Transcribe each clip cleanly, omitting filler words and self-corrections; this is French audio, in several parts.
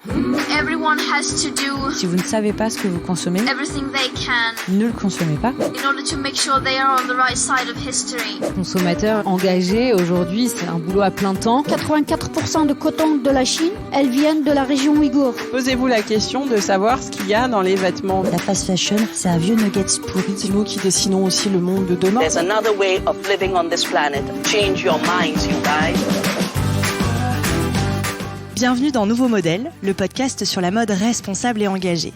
Everyone has to do Si vous ne savez pas ce que vous consommez, everything they can ne le consommez pas. in order to make sure they are on the right side of history. Consommateur engagé, aujourd'hui, c'est un boulot à plein temps. 84% de coton de la Chine, elles viennent de la région ouïghour. Posez-vous la question de savoir ce qu'il y a dans les vêtements. La fast fashion, c'est un vieux nuggets pourri. C'est nous qui dessinons aussi le monde de demain. There's another way of living on this planet. Change your minds, you guys. Bienvenue dans Nouveau Modèle, le podcast sur la mode responsable et engagée.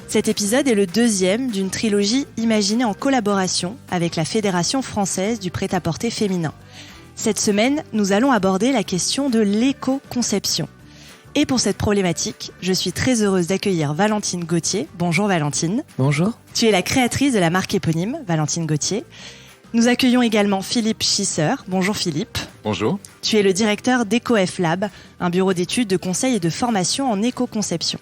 Cet épisode est le deuxième d'une trilogie imaginée en collaboration avec la Fédération française du prêt-à-porter féminin. Cette semaine, nous allons aborder la question de l'éco-conception. Et pour cette problématique, je suis très heureuse d'accueillir Valentine Gauthier. Bonjour Valentine. Bonjour. Tu es la créatrice de la marque éponyme, Valentine Gauthier. Nous accueillons également Philippe Schisser. Bonjour Philippe. Bonjour. Tu es le directeur d'EcoF Lab, un bureau d'études, de conseil et de formation en éco-conception.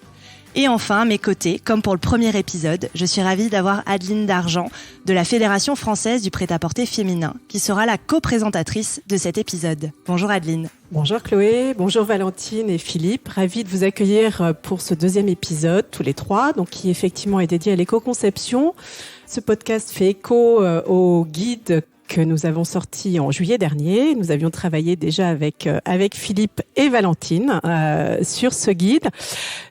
Et enfin, à mes côtés, comme pour le premier épisode, je suis ravie d'avoir Adeline Dargent de la Fédération française du prêt-à-porter féminin, qui sera la co-présentatrice de cet épisode. Bonjour Adeline. Bonjour Chloé, bonjour Valentine et Philippe. Ravie de vous accueillir pour ce deuxième épisode, tous les trois, donc qui effectivement est dédié à l'éco-conception. Ce podcast fait écho au guide que nous avons sorti en juillet dernier. Nous avions travaillé déjà avec Philippe et Valentine sur ce guide.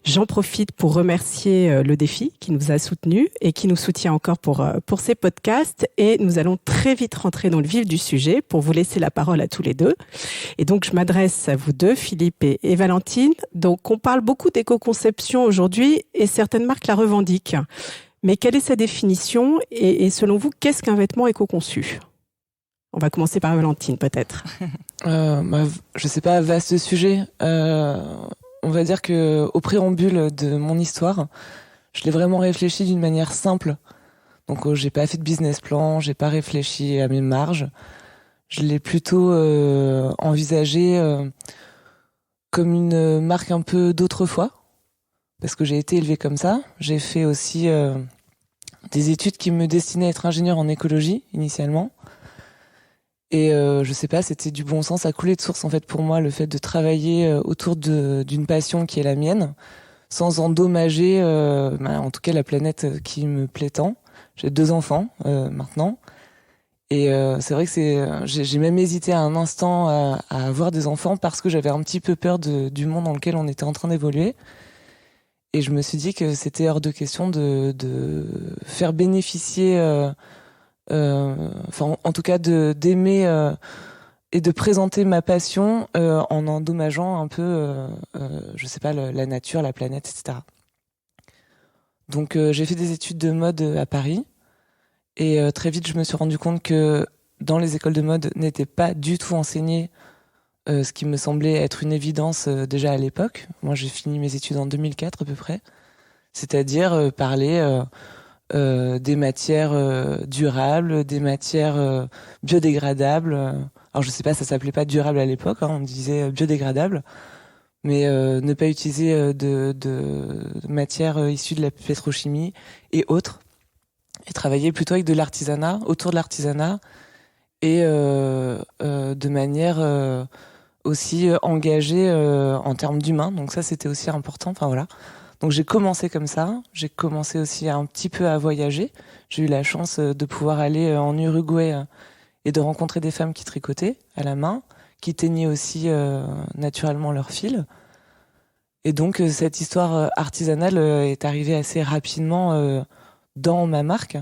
J'en profite pour remercier le Défi qui nous a soutenus et qui nous soutient encore pour ces podcasts. Et nous allons très vite rentrer dans le vif du sujet pour vous laisser la parole à tous les deux. Et donc, je m'adresse à vous deux, Philippe et Valentine. Donc, on parle beaucoup d'éco-conception aujourd'hui et certaines marques la revendiquent. Mais quelle est sa définition et selon vous, qu'est-ce qu'un vêtement éco-conçu ? On va commencer par Valentine, peut-être. Je sais pas, vaste sujet. On va dire que au préambule de mon histoire, je l'ai vraiment réfléchi d'une manière simple. Donc, j'ai pas fait de business plan, j'ai pas réfléchi à mes marges. Je l'ai plutôt envisagé comme une marque un peu d'autrefois, parce que j'ai été élevée comme ça. J'ai fait aussi des études qui me destinaient à être ingénieur en écologie initialement. Et je sais pas, c'était du bon sens, ça coulait de source en fait pour moi, le fait de travailler autour d'une passion qui est la mienne, sans endommager en tout cas la planète qui me plaît tant. J'ai 2 enfants maintenant, et c'est vrai que j'ai même hésité à un instant à avoir des enfants parce que j'avais un petit peu peur du monde dans lequel on était en train d'évoluer. Et je me suis dit que c'était hors de question de faire bénéficier en tout cas d'aimer et de présenter ma passion en endommageant un peu je sais pas, la nature, la planète, etc. Donc j'ai fait des études de mode à Paris et très vite je me suis rendu compte que dans les écoles de mode n'était pas du tout enseigné ce qui me semblait être une évidence déjà à l'époque. Moi j'ai fini mes études en 2004 à peu près, c'est-à-dire parler des matières durables, des matières biodégradables. Alors je sais pas, ça s'appelait pas durable à l'époque, on disait biodégradable, mais ne pas utiliser de matières issues de la pétrochimie et autres, et travailler plutôt avec de l'artisanat, autour de l'artisanat, et de manière aussi engagée en termes d'humains. Donc ça c'était aussi important. Enfin voilà. Donc j'ai commencé comme ça, j'ai commencé aussi un petit peu à voyager. J'ai eu la chance de pouvoir aller en Uruguay et de rencontrer des femmes qui tricotaient à la main, qui teignaient aussi naturellement leurs fils. Et donc cette histoire artisanale est arrivée assez rapidement dans ma marque.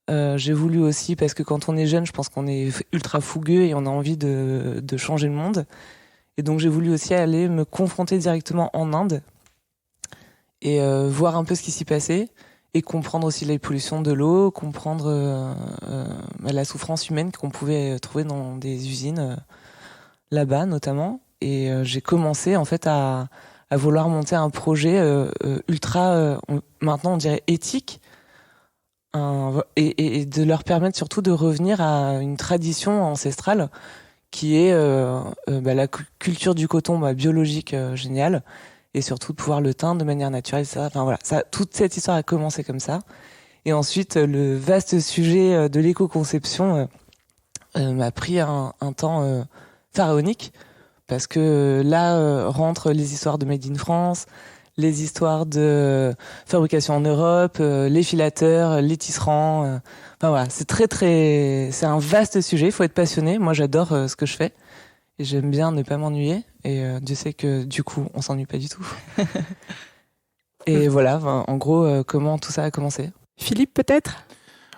J'ai voulu aussi, parce que quand on est jeune, je pense qu'on est ultra fougueux et on a envie de changer le monde. Et donc j'ai voulu aussi aller me confronter directement en Inde et voir un peu ce qui s'y passait et comprendre aussi les pollutions de l'eau, comprendre la souffrance humaine qu'on pouvait trouver dans des usines là-bas notamment. Et j'ai commencé en fait à vouloir monter un projet ultra, maintenant on dirait éthique, et de leur permettre surtout de revenir à une tradition ancestrale qui est la culture du coton biologique géniale, et surtout de pouvoir le teindre de manière naturelle, etc. Enfin voilà, toute cette histoire a commencé comme ça. Et ensuite, le vaste sujet de l'éco-conception m'a pris un temps pharaonique, parce que là rentrent les histoires de Made in France, les histoires de fabrication en Europe, les filateurs, les tisserands. Enfin voilà, c'est un vaste sujet. Il faut être passionné. Moi, j'adore ce que je fais et j'aime bien ne pas m'ennuyer. Et Dieu sait que du coup, on s'ennuie pas du tout. Et voilà, en gros, comment tout ça a commencé. Philippe, peut-être ?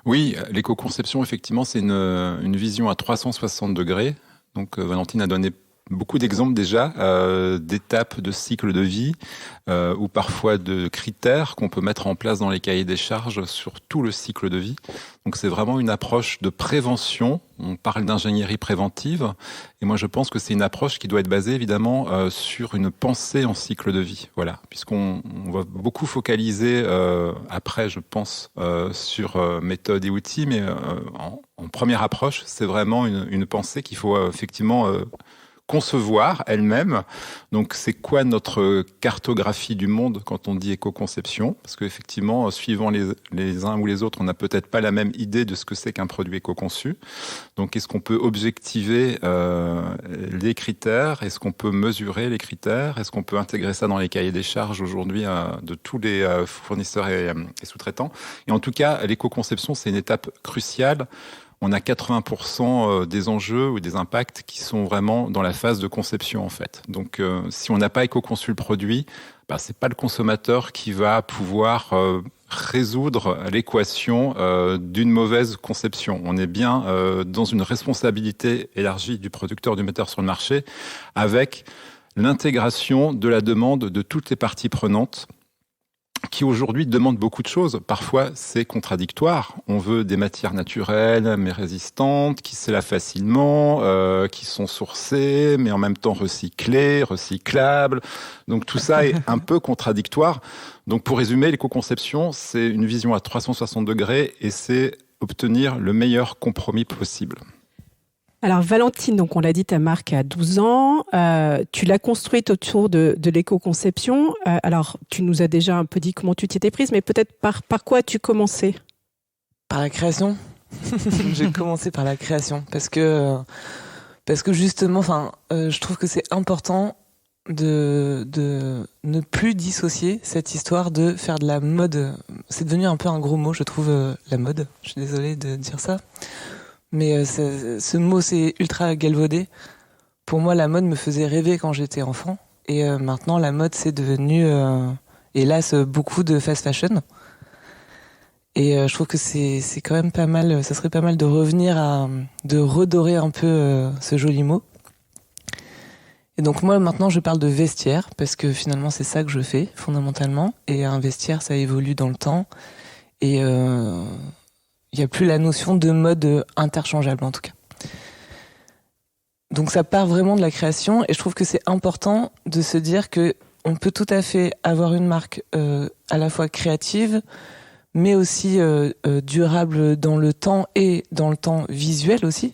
Oui, l'éco-conception, effectivement, c'est une vision à 360 degrés. Donc, Valentine a donné beaucoup d'exemples déjà, d'étapes de cycle de vie, ou parfois de critères qu'on peut mettre en place dans les cahiers des charges sur tout le cycle de vie. Donc c'est vraiment une approche de prévention. On parle d'ingénierie préventive. Et moi, je pense que c'est une approche qui doit être basée, évidemment, sur une pensée en cycle de vie. Voilà. Puisqu'on va beaucoup focaliser, après, je pense, sur méthodes et outils. Mais en première approche, c'est vraiment une pensée qu'il faut effectivement concevoir elle-même. Donc, c'est quoi notre cartographie du monde quand on dit éco-conception ? Parce qu'effectivement, suivant les uns ou les autres, on n'a peut-être pas la même idée de ce que c'est qu'un produit éco-conçu. Donc, est-ce qu'on peut objectiver les critères ? Est-ce qu'on peut mesurer les critères ? Est-ce qu'on peut intégrer ça dans les cahiers des charges aujourd'hui de tous les fournisseurs et sous-traitants ? Et en tout cas, l'éco-conception, c'est une étape cruciale. On a 80% des enjeux ou des impacts qui sont vraiment dans la phase de conception, en fait. Donc, si on n'a pas éco-conçu le produit, c'est pas le consommateur qui va pouvoir résoudre l'équation d'une mauvaise conception. On est bien dans une responsabilité élargie du producteur, du metteur sur le marché, avec l'intégration de la demande de toutes les parties prenantes, qui aujourd'hui demandent beaucoup de choses. Parfois, c'est contradictoire. On veut des matières naturelles, mais résistantes, qui s'élèvent facilement, qui sont sourcées, mais en même temps recyclées, recyclables. Donc tout ça est un peu contradictoire. Donc pour résumer, l'éco-conception, c'est une vision à 360 degrés et c'est obtenir le meilleur compromis possible. Alors Valentine, donc on l'a dit, ta marque a 12 ans, tu l'as construite autour de l'éco-conception. Alors tu nous as déjà un peu dit comment tu t'y étais prise, mais peut-être par quoi as-tu commencé ? Par la création. J'ai commencé par la création parce que justement, je trouve que c'est important de ne plus dissocier cette histoire de faire de la mode. C'est devenu un peu un gros mot, je trouve, la mode. Je suis désolée de dire ça. Mais ce mot, c'est ultra galvaudé. Pour moi, la mode me faisait rêver quand j'étais enfant. Et maintenant, la mode, c'est devenu, hélas, beaucoup de fast fashion. Et je trouve que c'est quand même pas mal, ça serait pas mal de revenir de redorer un peu ce joli mot. Et donc moi, maintenant, je parle de vestiaire, parce que finalement, c'est ça que je fais, fondamentalement. Et un vestiaire, ça évolue dans le temps. Et il n'y a plus la notion de mode interchangeable, en tout cas. Donc ça part vraiment de la création, et je trouve que c'est important de se dire que on peut tout à fait avoir une marque à la fois créative, mais aussi durable dans le temps et dans le temps visuel aussi.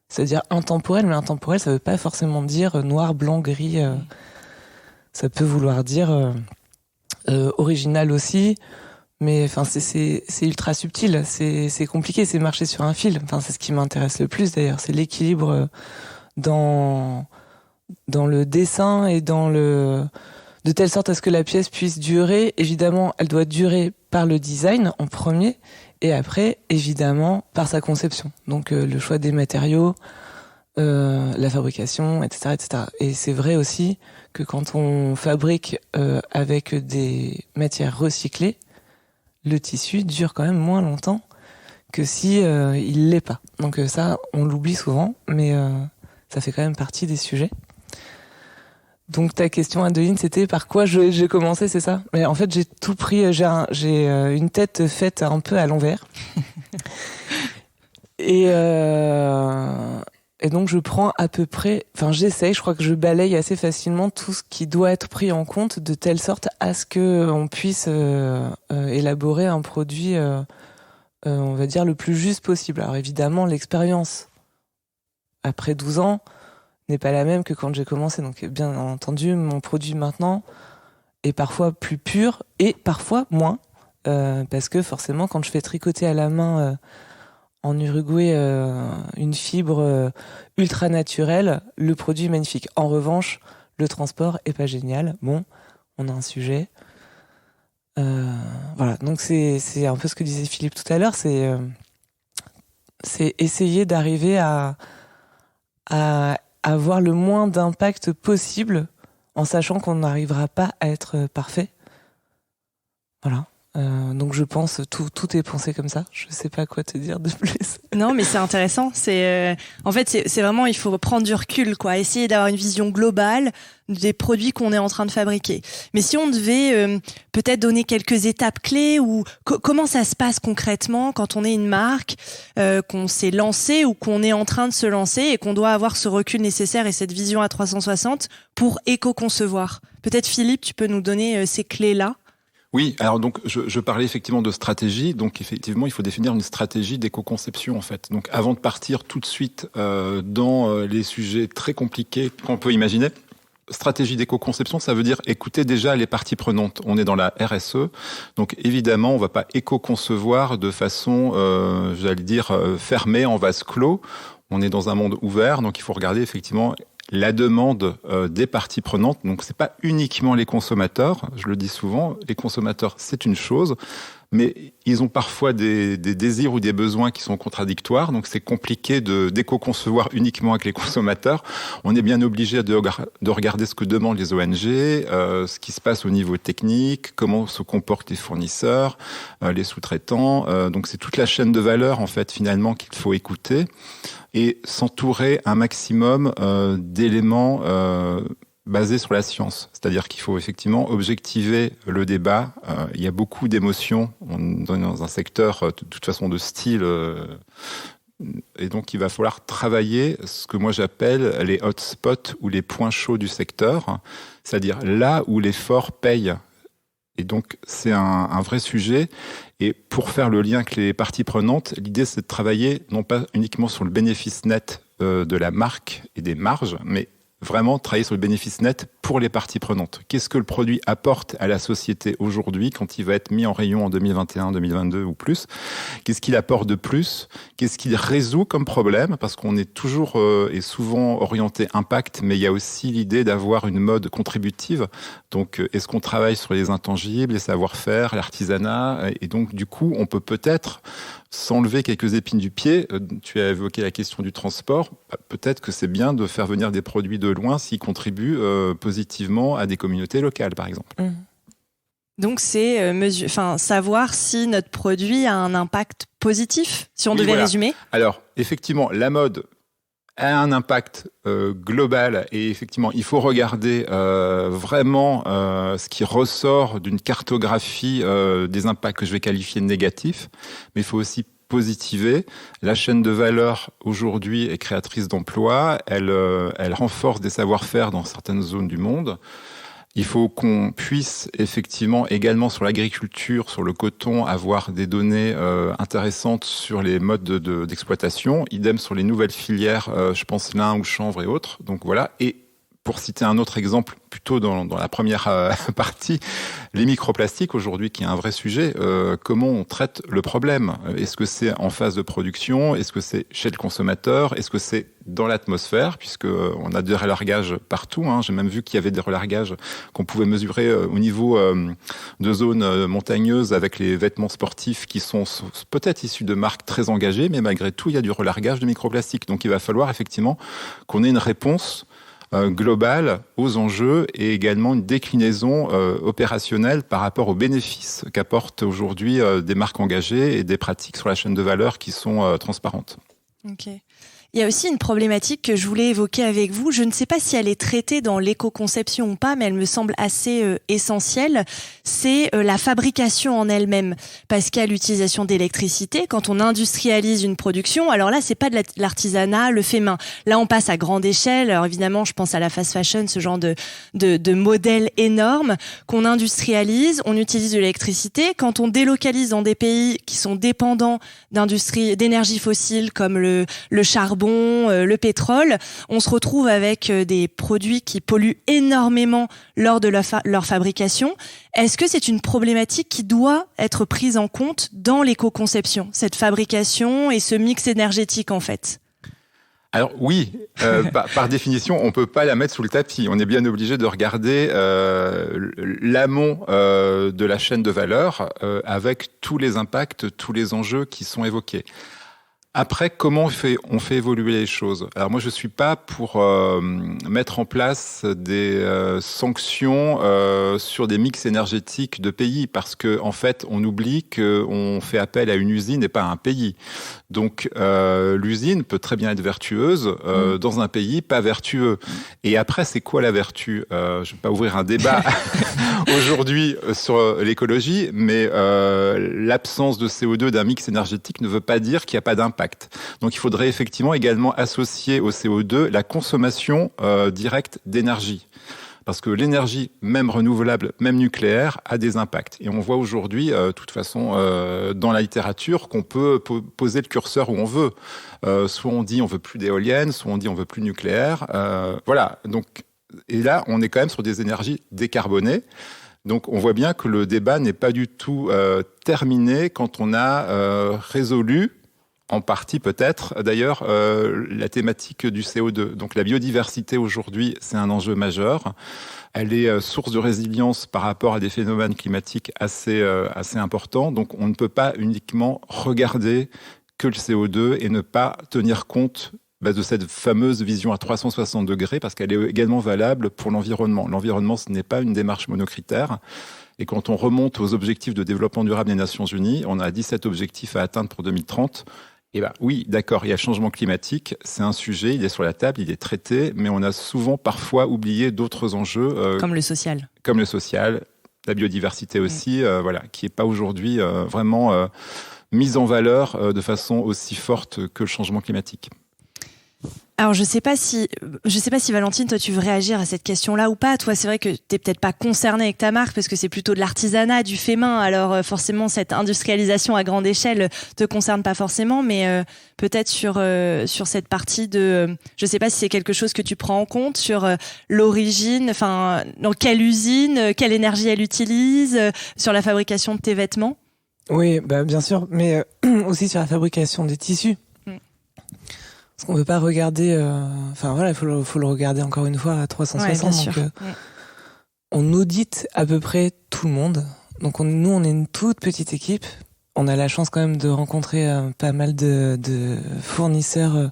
C'est-à-dire intemporel, mais intemporel, ça ne veut pas forcément dire noir, blanc, gris. Ça peut vouloir dire original aussi. Mais enfin, c'est ultra subtil, c'est compliqué, c'est marcher sur un fil. Enfin, c'est ce qui m'intéresse le plus d'ailleurs, c'est l'équilibre dans le dessin et de telle sorte à ce que la pièce puisse durer. Évidemment, elle doit durer par le design en premier, et après, évidemment, par sa conception. Donc le choix des matériaux, la fabrication, etc., etc. Et c'est vrai aussi que quand on fabrique avec des matières recyclées, le tissu dure quand même moins longtemps que si il l'est pas. Donc ça, on l'oublie souvent, mais ça fait quand même partie des sujets. Donc ta question, Adeline, c'était par quoi j'ai commencé, c'est ça ? Mais en fait, j'ai tout pris. J'ai une tête faite un peu à l'envers. Et donc je prends à peu près, j'essaye, je crois que je balaye assez facilement tout ce qui doit être pris en compte de telle sorte à ce que on puisse élaborer un produit, on va dire, le plus juste possible. Alors évidemment, l'expérience après 12 ans n'est pas la même que quand j'ai commencé. Donc bien entendu, mon produit maintenant est parfois plus pur et parfois moins, parce que forcément, quand je fais tricoter à la main en Uruguay une fibre ultra naturelle, le produit est magnifique. En revanche, le transport est pas génial. Bon, on a un sujet. Voilà, donc c'est un peu ce que disait Philippe tout à l'heure, c'est essayer d'arriver à avoir le moins d'impact possible en sachant qu'on n'arrivera pas à être parfait. Voilà. Donc je pense tout est pensé comme ça. Je sais pas quoi te dire de plus. Non, mais c'est intéressant. En fait, c'est vraiment, il faut prendre du recul, quoi. Essayer d'avoir une vision globale des produits qu'on est en train de fabriquer. Mais si on devait peut-être donner quelques étapes clés ou comment ça se passe concrètement quand on est une marque, qu'on s'est lancé ou qu'on est en train de se lancer et qu'on doit avoir ce recul nécessaire et cette vision à 360 pour éco-concevoir. Peut-être Philippe, tu peux nous donner ces clés-là. Oui, alors donc je parlais effectivement de stratégie, donc effectivement il faut définir une stratégie d'éco-conception en fait. Donc avant de partir tout de suite dans les sujets très compliqués qu'on peut imaginer, stratégie d'éco-conception, ça veut dire écouter déjà les parties prenantes. On est dans la RSE, donc évidemment on va pas éco-concevoir de façon, fermée en vase clos. On est dans un monde ouvert, donc il faut regarder effectivement la demande des parties prenantes. Donc c'est pas uniquement les consommateurs, je le dis souvent, les consommateurs c'est une chose, mais ils ont parfois des désirs ou des besoins qui sont contradictoires, donc c'est compliqué d'éco-concevoir uniquement avec les consommateurs. On est bien obligé de regarder ce que demandent les ONG, ce qui se passe au niveau technique, comment se comportent les fournisseurs, les sous-traitants. Donc c'est toute la chaîne de valeur en fait finalement qu'il faut écouter et s'entourer un maximum d'éléments basé sur la science. C'est-à-dire qu'il faut effectivement objectiver le débat. Il y a beaucoup d'émotions. On est dans un secteur, de toute façon, de style. Et donc, il va falloir travailler ce que moi j'appelle les hotspots ou les points chauds du secteur. C'est-à-dire là où l'effort paye. Et donc, c'est un vrai sujet. Et pour faire le lien avec les parties prenantes, l'idée, c'est de travailler non pas uniquement sur le bénéfice net de la marque et des marges, mais vraiment travailler sur le bénéfice net pour les parties prenantes. Qu'est-ce que le produit apporte à la société aujourd'hui quand il va être mis en rayon en 2021, 2022 ou plus? Qu'est-ce qu'il apporte de plus? Qu'est-ce qu'il résout comme problème? Parce qu'on est toujours et souvent orienté impact, mais il y a aussi l'idée d'avoir une mode contributive. Donc, est-ce qu'on travaille sur les intangibles, les savoir-faire, l'artisanat? Et donc, du coup, on peut peut-être s'enlever quelques épines du pied. Tu as évoqué la question du transport. Peut-être que c'est bien de faire venir des produits de loin s'ils contribuent positivement à des communautés locales, par exemple. Mmh. Donc, c'est savoir si notre produit a un impact positif, si on devait résumer. Alors, effectivement, la mode a un impact global et effectivement, il faut regarder vraiment ce qui ressort d'une cartographie des impacts que je vais qualifier de négatifs, mais il faut aussi positiver. La chaîne de valeur aujourd'hui est créatrice d'emplois, elle renforce des savoir-faire dans certaines zones du monde. Il faut qu'on puisse effectivement également sur l'agriculture, sur le coton, avoir des données intéressantes sur les modes d'exploitation. Idem sur les nouvelles filières, je pense lin ou chanvre et autres. Donc voilà. Et pour citer un autre exemple, plutôt dans la première partie, les microplastiques aujourd'hui, qui est un vrai sujet, comment on traite le problème? Est-ce que c'est en phase de production? Est-ce que c'est chez le consommateur? Est-ce que c'est dans l'atmosphère? Puisqu'on a des relargages partout. J'ai même vu qu'il y avait des relargages qu'on pouvait mesurer au niveau de zones montagneuses avec les vêtements sportifs qui sont peut-être issus de marques très engagées, mais malgré tout, il y a du relargage de microplastiques. Donc il va falloir effectivement qu'on ait une réponse globale aux enjeux et également une déclinaison opérationnelle par rapport aux bénéfices qu'apportent aujourd'hui des marques engagées et des pratiques sur la chaîne de valeur qui sont transparentes. Ok. Il y a aussi une problématique que je voulais évoquer avec vous. Je ne sais pas si elle est traitée dans l'éco-conception ou pas, mais elle me semble assez essentielle. C'est la fabrication en elle-même. Parce qu'il y a l'utilisation d'électricité. Quand on industrialise une production, alors là, c'est pas de l'artisanat, le fait main. Là, on passe à grande échelle. Alors évidemment, je pense à la fast fashion, ce genre de modèle énorme qu'on industrialise. On utilise de l'électricité. Quand on délocalise dans des pays qui sont dépendants d'énergie fossile comme le charbon, le pétrole, on se retrouve avec des produits qui polluent énormément lors de leur fabrication. Est-ce que c'est une problématique qui doit être prise en compte dans l'éco-conception, cette fabrication et ce mix énergétique en fait? Alors oui, par définition, on peut pas la mettre sous le tapis. On est bien obligé de regarder l'amont de la chaîne de valeur avec tous les impacts, tous les enjeux qui sont évoqués. Après, comment on fait évoluer les choses ? Alors moi, je suis pas pour mettre en place des sanctions sur des mix énergétiques de pays, parce que en fait, on oublie qu'on fait appel à une usine et pas à un pays. Donc, l'usine peut très bien être vertueuse dans un pays pas vertueux. Et après, c'est quoi la vertu ? Je vais pas ouvrir un débat aujourd'hui sur l'écologie, mais l'absence de CO2 d'un mix énergétique ne veut pas dire qu'il n'y a pas d'impact. Donc il faudrait effectivement également associer au CO2 la consommation directe d'énergie. Parce que l'énergie, même renouvelable, même nucléaire, a des impacts. Et on voit aujourd'hui, de toute façon, dans la littérature, qu'on peut poser le curseur où on veut. Soit on dit on veut plus d'éoliennes, soit on dit on veut plus de nucléaire. Voilà. Donc, et là, on est quand même sur des énergies décarbonées. Donc on voit bien que le débat n'est pas du tout terminé quand on a résolu, en partie peut-être, d'ailleurs, la thématique du CO2. Donc la biodiversité aujourd'hui, c'est un enjeu majeur. Elle est source de résilience par rapport à des phénomènes climatiques assez importants. Donc on ne peut pas uniquement regarder que le CO2 et ne pas tenir compte de cette fameuse vision à 360 degrés, parce qu'elle est également valable pour l'environnement. L'environnement, ce n'est pas une démarche monocritère. Et quand on remonte aux objectifs de développement durable des Nations Unies, on a 17 objectifs à atteindre pour 2030. Et oui, d'accord, il y a le changement climatique, c'est un sujet, il est sur la table, il est traité, mais on a souvent parfois oublié d'autres enjeux. Comme le social. Comme le social, la biodiversité aussi, qui n'est pas aujourd'hui vraiment mise en valeur de façon aussi forte que le changement climatique. Alors, je sais pas si Valentine, toi, tu veux réagir à cette question-là ou pas. Toi, c'est vrai que t'es peut-être pas concernée avec ta marque parce que c'est plutôt de l'artisanat, du fait main. Alors, forcément, cette industrialisation à grande échelle te concerne pas forcément, mais peut-être sur cette partie de, je sais pas si c'est quelque chose que tu prends en compte sur l'origine, enfin, dans quelle usine, quelle énergie elle utilise, sur la fabrication de tes vêtements. Oui, bien sûr, mais aussi sur la fabrication des tissus. Parce qu'on ne peut pas regarder... il faut le regarder encore une fois à 360. Ouais, donc, on audite à peu près tout le monde. Donc nous, on est une toute petite équipe. On a la chance quand même de rencontrer pas mal de fournisseurs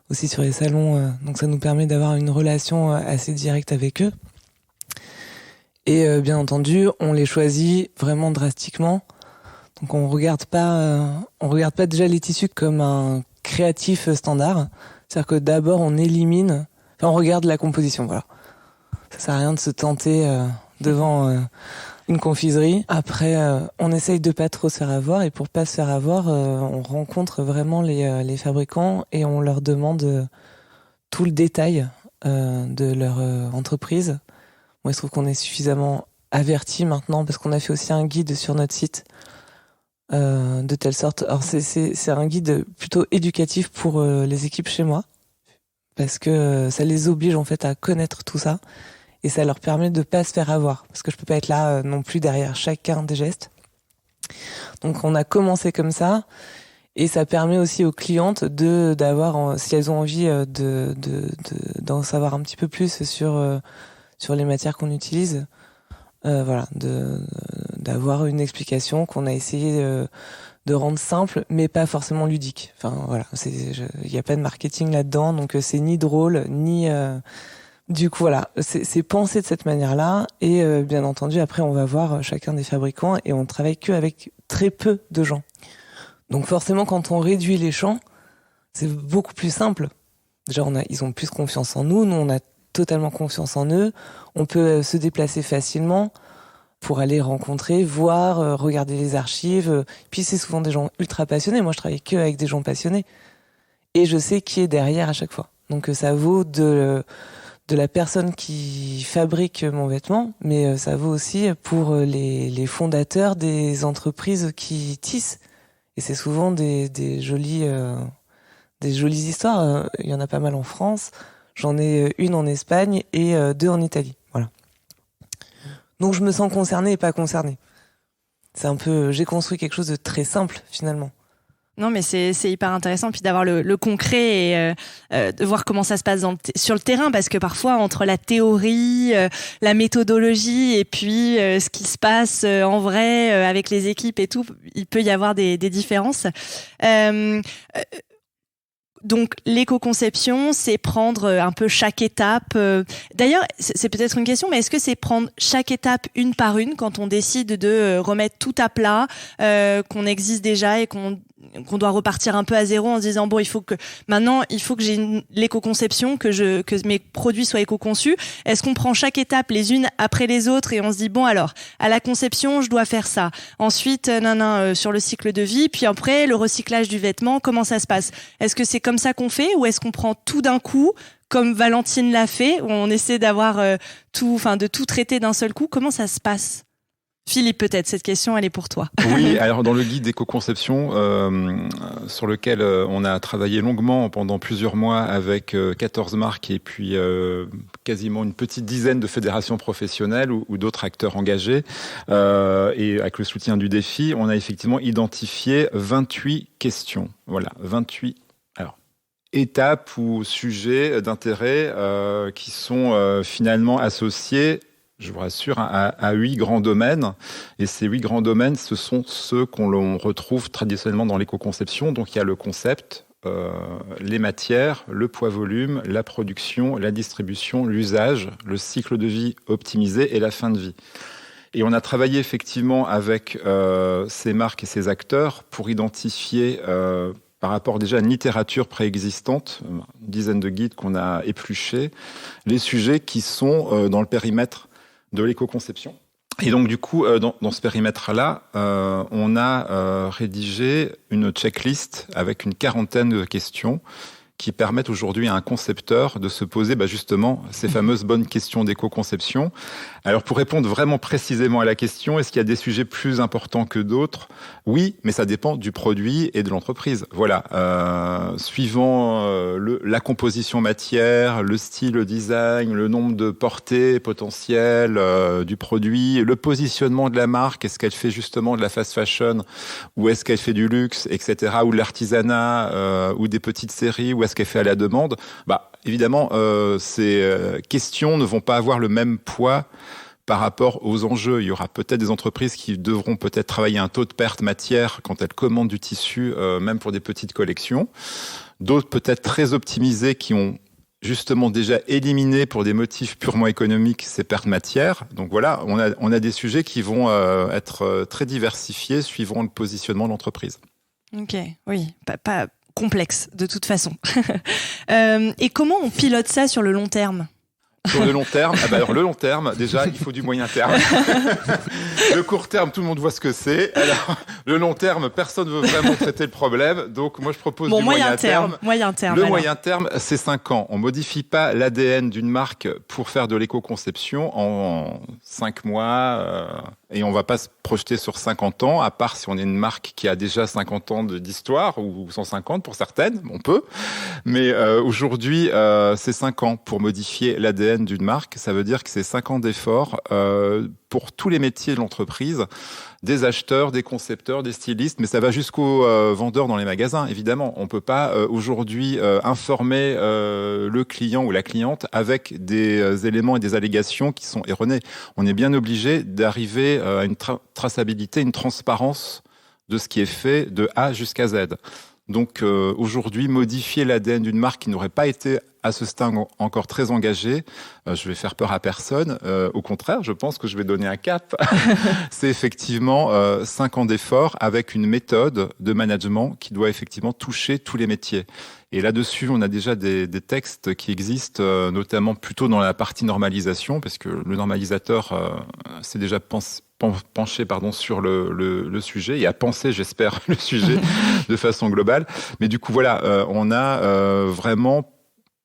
aussi sur les salons. Donc ça nous permet d'avoir une relation assez directe avec eux. Et bien entendu, on les choisit vraiment drastiquement. Donc on regarde pas déjà les tissus comme un créatif standard. C'est-à-dire que d'abord on regarde la composition, voilà. Ça sert à rien de se tenter devant une confiserie. Après, on essaye de pas trop se faire avoir, et pour pas se faire avoir, on rencontre vraiment les fabricants et on leur demande tout le détail de leur entreprise. Moi, je trouve qu'on est suffisamment avertis maintenant parce qu'on a fait aussi un guide sur notre site. De telle sorte, alors c'est un guide plutôt éducatif pour les équipes chez moi, parce que ça les oblige en fait à connaître tout ça et ça leur permet de pas se faire avoir, parce que je peux pas être là non plus derrière chacun des gestes. Donc on a commencé comme ça, et ça permet aussi aux clientes d'avoir, si elles ont envie d'en savoir un petit peu plus sur les matières qu'on utilise. D'avoir une explication qu'on a essayé de rendre simple, mais pas forcément ludique. Enfin voilà, il y a pas de marketing là-dedans, donc c'est ni drôle ni. Du coup voilà, c'est pensé de cette manière-là, et bien entendu après on va voir chacun des fabricants et on travaille que avec très peu de gens. Donc forcément quand on réduit les champs, c'est beaucoup plus simple. Déjà ils ont plus confiance en nous on a totalement confiance en eux. On peut se déplacer facilement pour aller rencontrer, voir, regarder les archives. Puis c'est souvent des gens ultra passionnés. Moi, je travaille que avec des gens passionnés. Et je sais qui est derrière à chaque fois. Donc ça vaut de la personne qui fabrique mon vêtement, mais ça vaut aussi pour les fondateurs des entreprises qui tissent. Et c'est souvent des jolies histoires. Il y en a pas mal en France. J'en ai une en Espagne et 2 en Italie. Voilà. Donc je me sens concernée et pas concernée. C'est un peu, j'ai construit quelque chose de très simple finalement. Non, mais c'est hyper intéressant, puis d'avoir le concret et de voir comment ça se passe sur le terrain, parce que parfois entre la théorie, la méthodologie et puis ce qui se passe en vrai avec les équipes et tout, il peut y avoir des différences. Donc l'éco-conception, c'est prendre un peu chaque étape. D'ailleurs, c'est peut-être une question, mais est-ce que c'est prendre chaque étape une par une quand on décide de remettre tout à plat, qu'on existe déjà et qu'on doit repartir un peu à zéro en se disant bon, il faut que j'ai l'éco-conception, que mes produits soient éco-conçus. Est-ce qu'on prend chaque étape les unes après les autres et on se dit bon, alors à la conception je dois faire ça, ensuite sur le cycle de vie, puis après le recyclage du vêtement, comment ça se passe? Est-ce que c'est comme ça qu'on fait, ou est-ce qu'on prend tout d'un coup comme Valentine l'a fait, où on essaie d'avoir de tout traiter d'un seul coup? Comment ça se passe? Philippe, peut-être, cette question, elle est pour toi. Oui, alors dans le guide d'éco-conception, sur lequel on a travaillé longuement pendant plusieurs mois avec 14 marques et puis quasiment une petite dizaine de fédérations professionnelles ou d'autres acteurs engagés, et avec le soutien du défi, on a effectivement identifié 28 questions. Voilà, 28 étapes ou sujets d'intérêt qui sont finalement associés, je vous rassure, à 8 grands domaines. Et ces 8 grands domaines, ce sont ceux qu'on retrouve traditionnellement dans l'éco-conception. Donc il y a le concept, les matières, le poids-volume, la production, la distribution, l'usage, le cycle de vie optimisé et la fin de vie. Et on a travaillé effectivement avec ces marques et ces acteurs pour identifier, par rapport déjà à une littérature préexistante, une dizaine de guides qu'on a épluchés, les sujets qui sont dans le périmètre de l'éco-conception. Et donc du coup, dans ce périmètre-là, on a rédigé une checklist avec une quarantaine de questions qui permettent aujourd'hui à un concepteur de se poser justement ces fameuses bonnes questions d'éco-conception. Alors pour répondre vraiment précisément à la question, est-ce qu'il y a des sujets plus importants que d'autres? Oui, mais ça dépend du produit et de l'entreprise. Voilà, suivant la composition matière, le style, le design, le nombre de portées potentielles du produit, le positionnement de la marque, est-ce qu'elle fait justement de la fast fashion ou est-ce qu'elle fait du luxe, etc., ou de l'artisanat, ou des petites séries, ou est-ce qu'elle fait à la demande? Évidemment, ces questions ne vont pas avoir le même poids par rapport aux enjeux. Il y aura peut-être des entreprises qui devront peut-être travailler un taux de perte matière quand elles commandent du tissu, même pour des petites collections. D'autres peut-être très optimisées qui ont justement déjà éliminé pour des motifs purement économiques ces pertes matières. Donc voilà, on a des sujets qui vont être très diversifiés suivant le positionnement de l'entreprise. Ok, oui, pas complexe de toute façon. Et comment on pilote ça sur le long terme? Sur le long terme, alors le long terme, déjà, il faut du moyen terme. Le court terme, tout le monde voit ce que c'est. Alors, le long terme, personne ne veut vraiment traiter le problème. Donc, moi, je propose du moyen terme. Moyen terme. Le moyen terme, c'est 5 ans. On modifie pas l'ADN d'une marque pour faire de l'éco-conception en 5 mois. Et on va pas se projeter sur 50 ans, à part si on est une marque qui a déjà 50 ans d'histoire, ou 150 pour certaines, on peut. Mais aujourd'hui, c'est 5 ans pour modifier l'ADN d'une marque. Ça veut dire que c'est 5 ans d'efforts pour tous les métiers de l'entreprise, des acheteurs, des concepteurs, des stylistes, mais ça va jusqu'aux vendeurs dans les magasins, évidemment. On peut pas aujourd'hui informer le client ou la cliente avec des éléments et des allégations qui sont erronés. On est bien obligé d'arriver à une traçabilité, une transparence de ce qui est fait de A jusqu'à Z. Donc aujourd'hui, modifier l'ADN d'une marque qui n'aurait pas été à ce stade encore très engagée, je vais faire peur à personne. Au contraire, je pense que je vais donner un cap. C'est effectivement 5 ans d'efforts avec une méthode de management qui doit effectivement toucher tous les métiers. Et là-dessus, on a déjà des textes qui existent, notamment plutôt dans la partie normalisation, parce que le normalisateur s'est déjà penché sur le sujet et a pensé, j'espère, le sujet de façon globale. Mais du coup, voilà, on a vraiment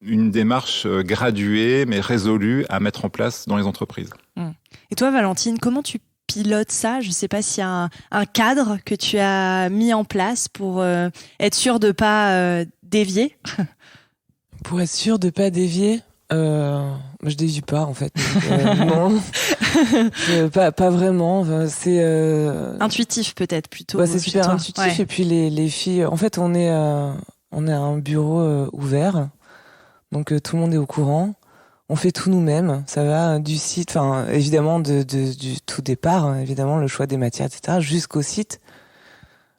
une démarche graduée mais résolue à mettre en place dans les entreprises. Et toi, Valentine, comment tu pilotes ça? Je ne sais pas s'il y a un cadre que tu as mis en place pour être sûr de ne pas dévier. Pour être sûr de ne pas dévier, Je dévie pas en fait. Non, pas vraiment. Enfin, c'est intuitif peut-être plutôt. C'est super intuitif. Ouais. Et puis les filles, en fait, on est un bureau ouvert, donc tout le monde est au courant. On fait tout nous-mêmes. Ça va du site, enfin évidemment du tout départ, hein, évidemment le choix des matières, etc., jusqu'au site.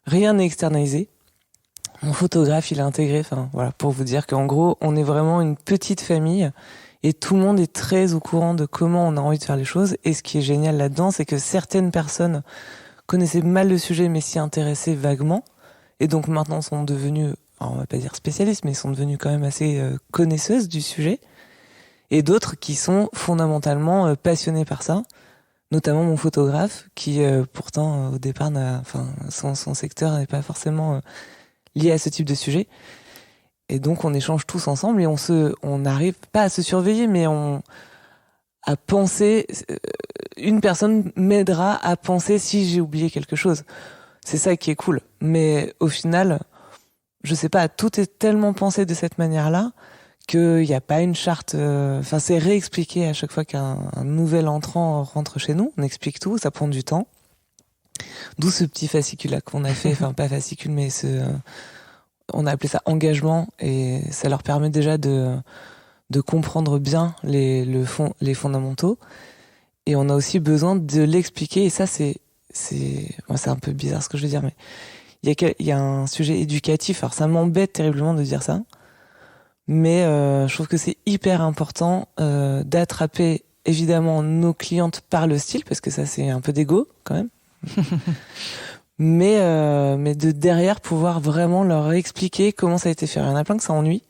Rien n'est externalisé. Mon photographe, il est intégré. Enfin voilà, pour vous dire qu'en gros, on est vraiment une petite famille et tout le monde est très au courant de comment on a envie de faire les choses. Et ce qui est génial là-dedans, c'est que certaines personnes connaissaient mal le sujet, mais s'y intéressaient vaguement, et donc maintenant sont devenues, alors on va pas dire spécialistes, mais sont devenues quand même assez connaisseuses du sujet. Et d'autres qui sont fondamentalement passionnés par ça, notamment mon photographe, qui pourtant au départ son secteur n'est pas forcément lié à ce type de sujet. Et donc on échange tous ensemble et on n'arrive pas à se surveiller, mais à penser. Une personne m'aidera à penser si j'ai oublié quelque chose. C'est ça qui est cool. Mais au final, je sais pas, tout est tellement pensé de cette manière-là qu'il n'y a pas une charte. Enfin, c'est réexpliqué à chaque fois qu'un nouvel entrant rentre chez nous. On explique tout, ça prend du temps. D'où ce petit fascicule-là qu'on a fait. Enfin, pas fascicule, mais on a appelé ça engagement, et ça leur permet déjà de comprendre bien les fondamentaux. Et on a aussi besoin de l'expliquer. Et ça, c'est un peu bizarre ce que je veux dire, mais il y a un sujet éducatif. Alors, ça m'embête terriblement de dire ça. Mais je trouve que c'est hyper important d'attraper évidemment nos clientes par le style, parce que ça c'est un peu d'ego quand même. mais de derrière pouvoir vraiment leur expliquer comment ça a été fait. Il y en a plein que ça ennuie,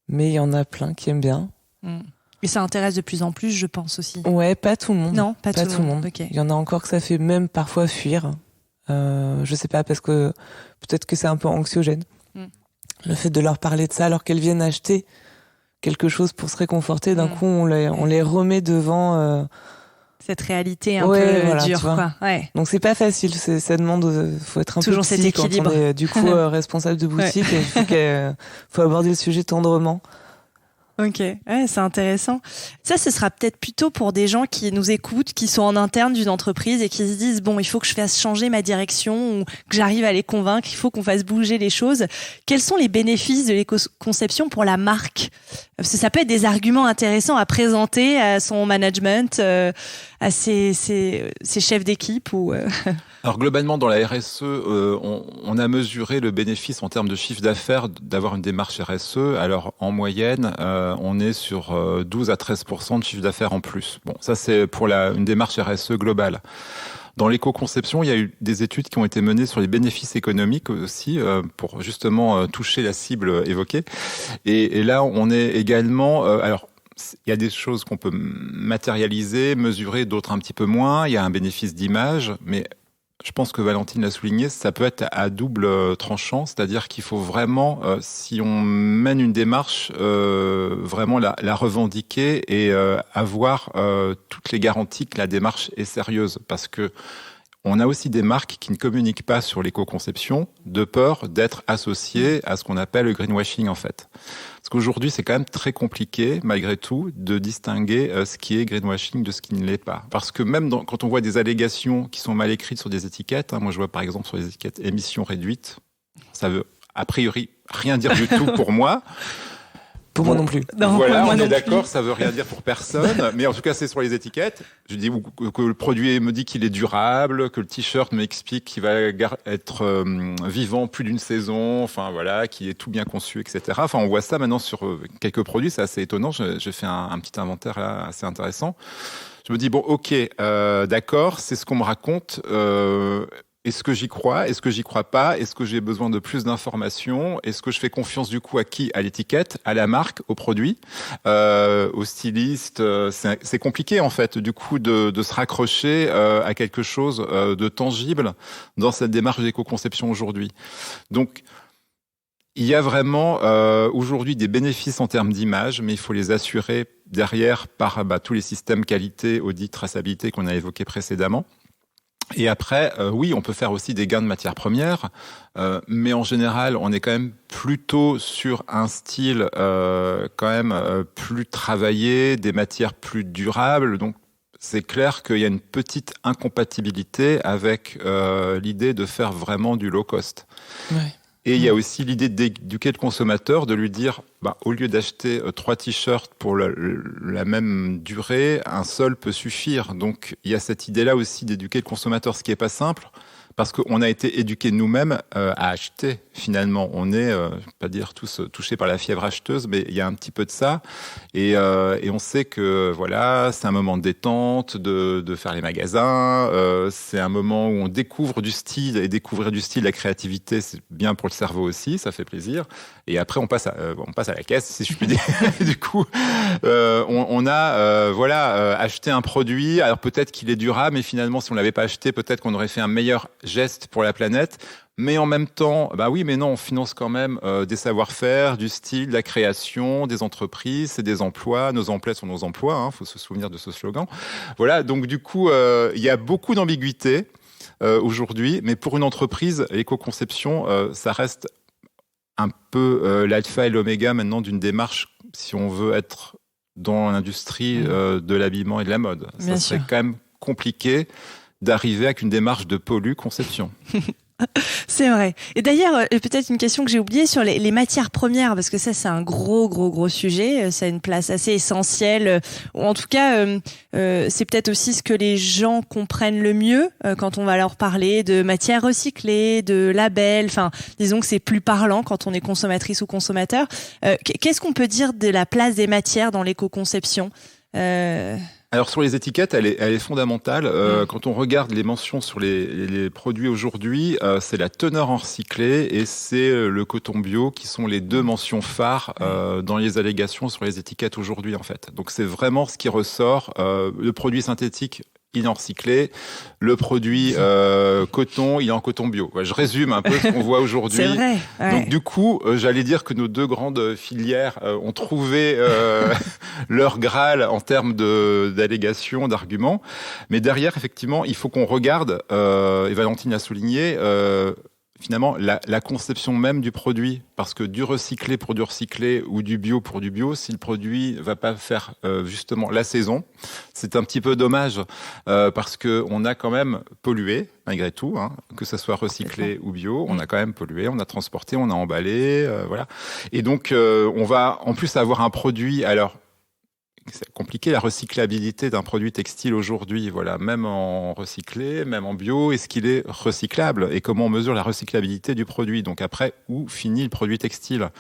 mais il y en a plein qui aiment bien. Et ça intéresse de plus en plus, je pense aussi. Ouais, pas tout le monde. Non, pas tout le monde. Okay. Il y en a encore que ça fait même parfois fuir. Je sais pas, parce que peut-être que c'est un peu anxiogène. Le fait de leur parler de ça alors qu'elles viennent acheter quelque chose pour se réconforter, d'un coup on les remet devant cette réalité un peu dure, quoi. Ouais. Donc c'est pas facile, ça demande, faut être un toujours peu psy cet équilibre. Quand on est du coup responsable de boutique, et faut aborder le sujet tendrement. Ok, ouais, c'est intéressant. Ça, ce sera peut-être plutôt pour des gens qui nous écoutent, qui sont en interne d'une entreprise et qui se disent bon, il faut que je fasse changer ma direction ou que j'arrive à les convaincre, il faut qu'on fasse bouger les choses. Quels sont les bénéfices de l'éco-conception pour la marque ? Parce que ça peut être des arguments intéressants à présenter à son management, à ses chefs d'équipe ou. Alors globalement, dans la RSE, on a mesuré le bénéfice en termes de chiffre d'affaires d'avoir une démarche RSE. Alors en moyenne, on est sur 12 à 13% de chiffre d'affaires en plus. Bon, ça c'est pour une démarche RSE globale. Dans l'éco-conception, il y a eu des études qui ont été menées sur les bénéfices économiques aussi, pour justement toucher la cible évoquée. Et là, on est également... alors, il y a des choses qu'on peut matérialiser, mesurer, d'autres un petit peu moins. Il y a un bénéfice d'image, mais... Je pense que Valentine l'a souligné, ça peut être à double tranchant, c'est-à-dire qu'il faut vraiment, si on mène une démarche, vraiment la revendiquer et avoir toutes les garanties que la démarche est sérieuse, parce que on a aussi des marques qui ne communiquent pas sur l'éco-conception de peur d'être associées à ce qu'on appelle le greenwashing en fait. Parce qu'aujourd'hui, c'est quand même très compliqué, malgré tout, de distinguer ce qui est greenwashing de ce qui ne l'est pas. Parce que même quand on voit des allégations qui sont mal écrites sur des étiquettes, moi je vois par exemple sur les étiquettes émissions réduites, ça veut a priori rien dire du tout pour moi. Pour moi non plus. Non, voilà, on est d'accord, ça veut rien dire pour personne, mais en tout cas c'est sur les étiquettes. Je dis que le produit me dit qu'il est durable, que le t-shirt m'explique qu'il va être vivant plus d'une saison, enfin voilà, qu'il est tout bien conçu, etc. Enfin on voit ça maintenant sur quelques produits, c'est assez étonnant. J'ai fait un petit inventaire là assez intéressant. Je me dis bon ok, d'accord, c'est ce qu'on me raconte. Est-ce que j'y crois ? Est-ce que j'y crois pas ? Est-ce que j'ai besoin de plus d'informations ? Est-ce que je fais confiance du coup à qui ? À l'étiquette, à la marque, au produit, au styliste. C'est compliqué en fait du coup de se raccrocher à quelque chose de tangible dans cette démarche d'éco-conception aujourd'hui. Donc il y a vraiment aujourd'hui des bénéfices en termes d'image, mais il faut les assurer derrière par tous les systèmes qualité, audit, traçabilité qu'on a évoqués précédemment. Et après, oui, on peut faire aussi des gains de matières premières, mais en général, on est quand même plutôt sur un style quand même plus travaillé, des matières plus durables. Donc, c'est clair qu'il y a une petite incompatibilité avec l'idée de faire vraiment du low cost. Ouais. Et il y a aussi l'idée d'éduquer le consommateur, de lui dire, au lieu d'acheter 3 t-shirts pour la même durée, un seul peut suffire. Donc, il y a cette idée-là aussi d'éduquer le consommateur, ce qui n'est pas simple, parce qu'on a été éduqués nous-mêmes à acheter, finalement. On est, je ne vais pas dire tous touchés par la fièvre acheteuse, mais il y a un petit peu de ça. Et on sait que, voilà, c'est un moment de détente, de faire les magasins. C'est un moment où on découvre du style, et découvrir du style, la créativité, c'est bien pour le cerveau aussi, ça fait plaisir. Et après, on passe à la caisse, si je puis dire. Du coup, on a acheté un produit. Alors peut-être qu'il est durable, mais finalement, si on l'avait pas acheté, peut-être qu'on aurait fait un meilleur geste pour la planète. Mais en même temps, oui, mais non, on finance quand même des savoir-faire, du style, de la création, des entreprises, c'est des emplois. Nos emplois sont nos emplois. Faut se souvenir de ce slogan. Voilà. Donc du coup, il y a beaucoup d'ambiguïté aujourd'hui, mais pour une entreprise, l'éco-conception, ça reste un peu l'alpha et l'oméga maintenant d'une démarche, si on veut être dans l'industrie de l'habillement et de la mode. Bien ça serait sûr. quand même compliqué d'arriver avec une démarche de pollu-conception. C'est vrai. Et d'ailleurs, peut-être une question que j'ai oubliée sur les matières premières, parce que ça, c'est un gros sujet. Ça a une place assez essentielle. Ou en tout cas, c'est peut-être aussi ce que les gens comprennent le mieux quand on va leur parler de matières recyclées, de labels. Enfin, disons que c'est plus parlant quand on est consommatrice ou consommateur. Qu'est-ce qu'on peut dire de la place des matières dans l'éco-conception ? Alors sur les étiquettes, elle est fondamentale. Quand on regarde les mentions sur les produits aujourd'hui, c'est la teneur en recyclé et c'est le coton bio qui sont les deux mentions phares dans les allégations sur les étiquettes aujourd'hui en fait. Donc c'est vraiment ce qui ressort. Le produit synthétique, il est en recyclé. Le produit coton, il est en coton bio. Ouais, je résume un peu ce qu'on voit aujourd'hui. C'est vrai. Ouais. Donc du coup, j'allais dire que nos deux grandes filières ont trouvé leur Graal en termes d'allégations, d'arguments. Mais derrière, effectivement, il faut qu'on regarde, et Valentine l'a souligné, finalement, la conception même du produit. Parce que du recyclé pour du recyclé ou du bio pour du bio, si le produit va pas faire justement la saison, c'est un petit peu dommage parce que on a quand même pollué, malgré tout, que ça soit recyclé ou bio, on a quand même pollué, on a transporté, on a emballé, voilà. Et donc, on va en plus avoir un produit, alors, c'est compliqué la recyclabilité d'un produit textile aujourd'hui, voilà, même en recyclé, même en bio, est-ce qu'il est recyclable et comment on mesure la recyclabilité du produit? Donc après, où finit le produit textile?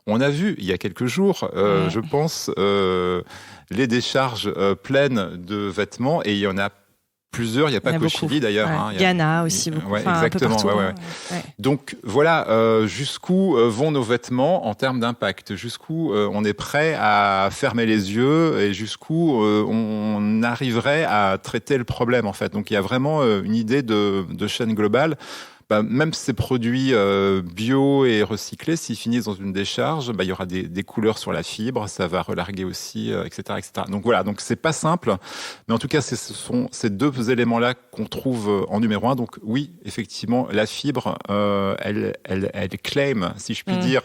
On a vu il y a quelques jours, je pense, les décharges pleines de vêtements et il y en a plusieurs, il n'y a pas que Chili d'ailleurs. Ouais. Ghana aussi beaucoup. Ouais, exactement. Un peu partout, ouais. Donc voilà, jusqu'où vont nos vêtements en termes d'impact? Jusqu'où on est prêt à fermer les yeux et jusqu'où on arriverait à traiter le problème en fait. Donc il y a vraiment une idée de chaîne globale. Même ces produits bio et recyclés, s'ils finissent dans une décharge, il y aura des couleurs sur la fibre, ça va relarguer aussi, etc., etc. Donc voilà, donc c'est pas simple, mais en tout cas, ce sont ces deux éléments-là qu'on trouve en numéro 1. Donc oui, effectivement, la fibre, elle claim, si je puis dire,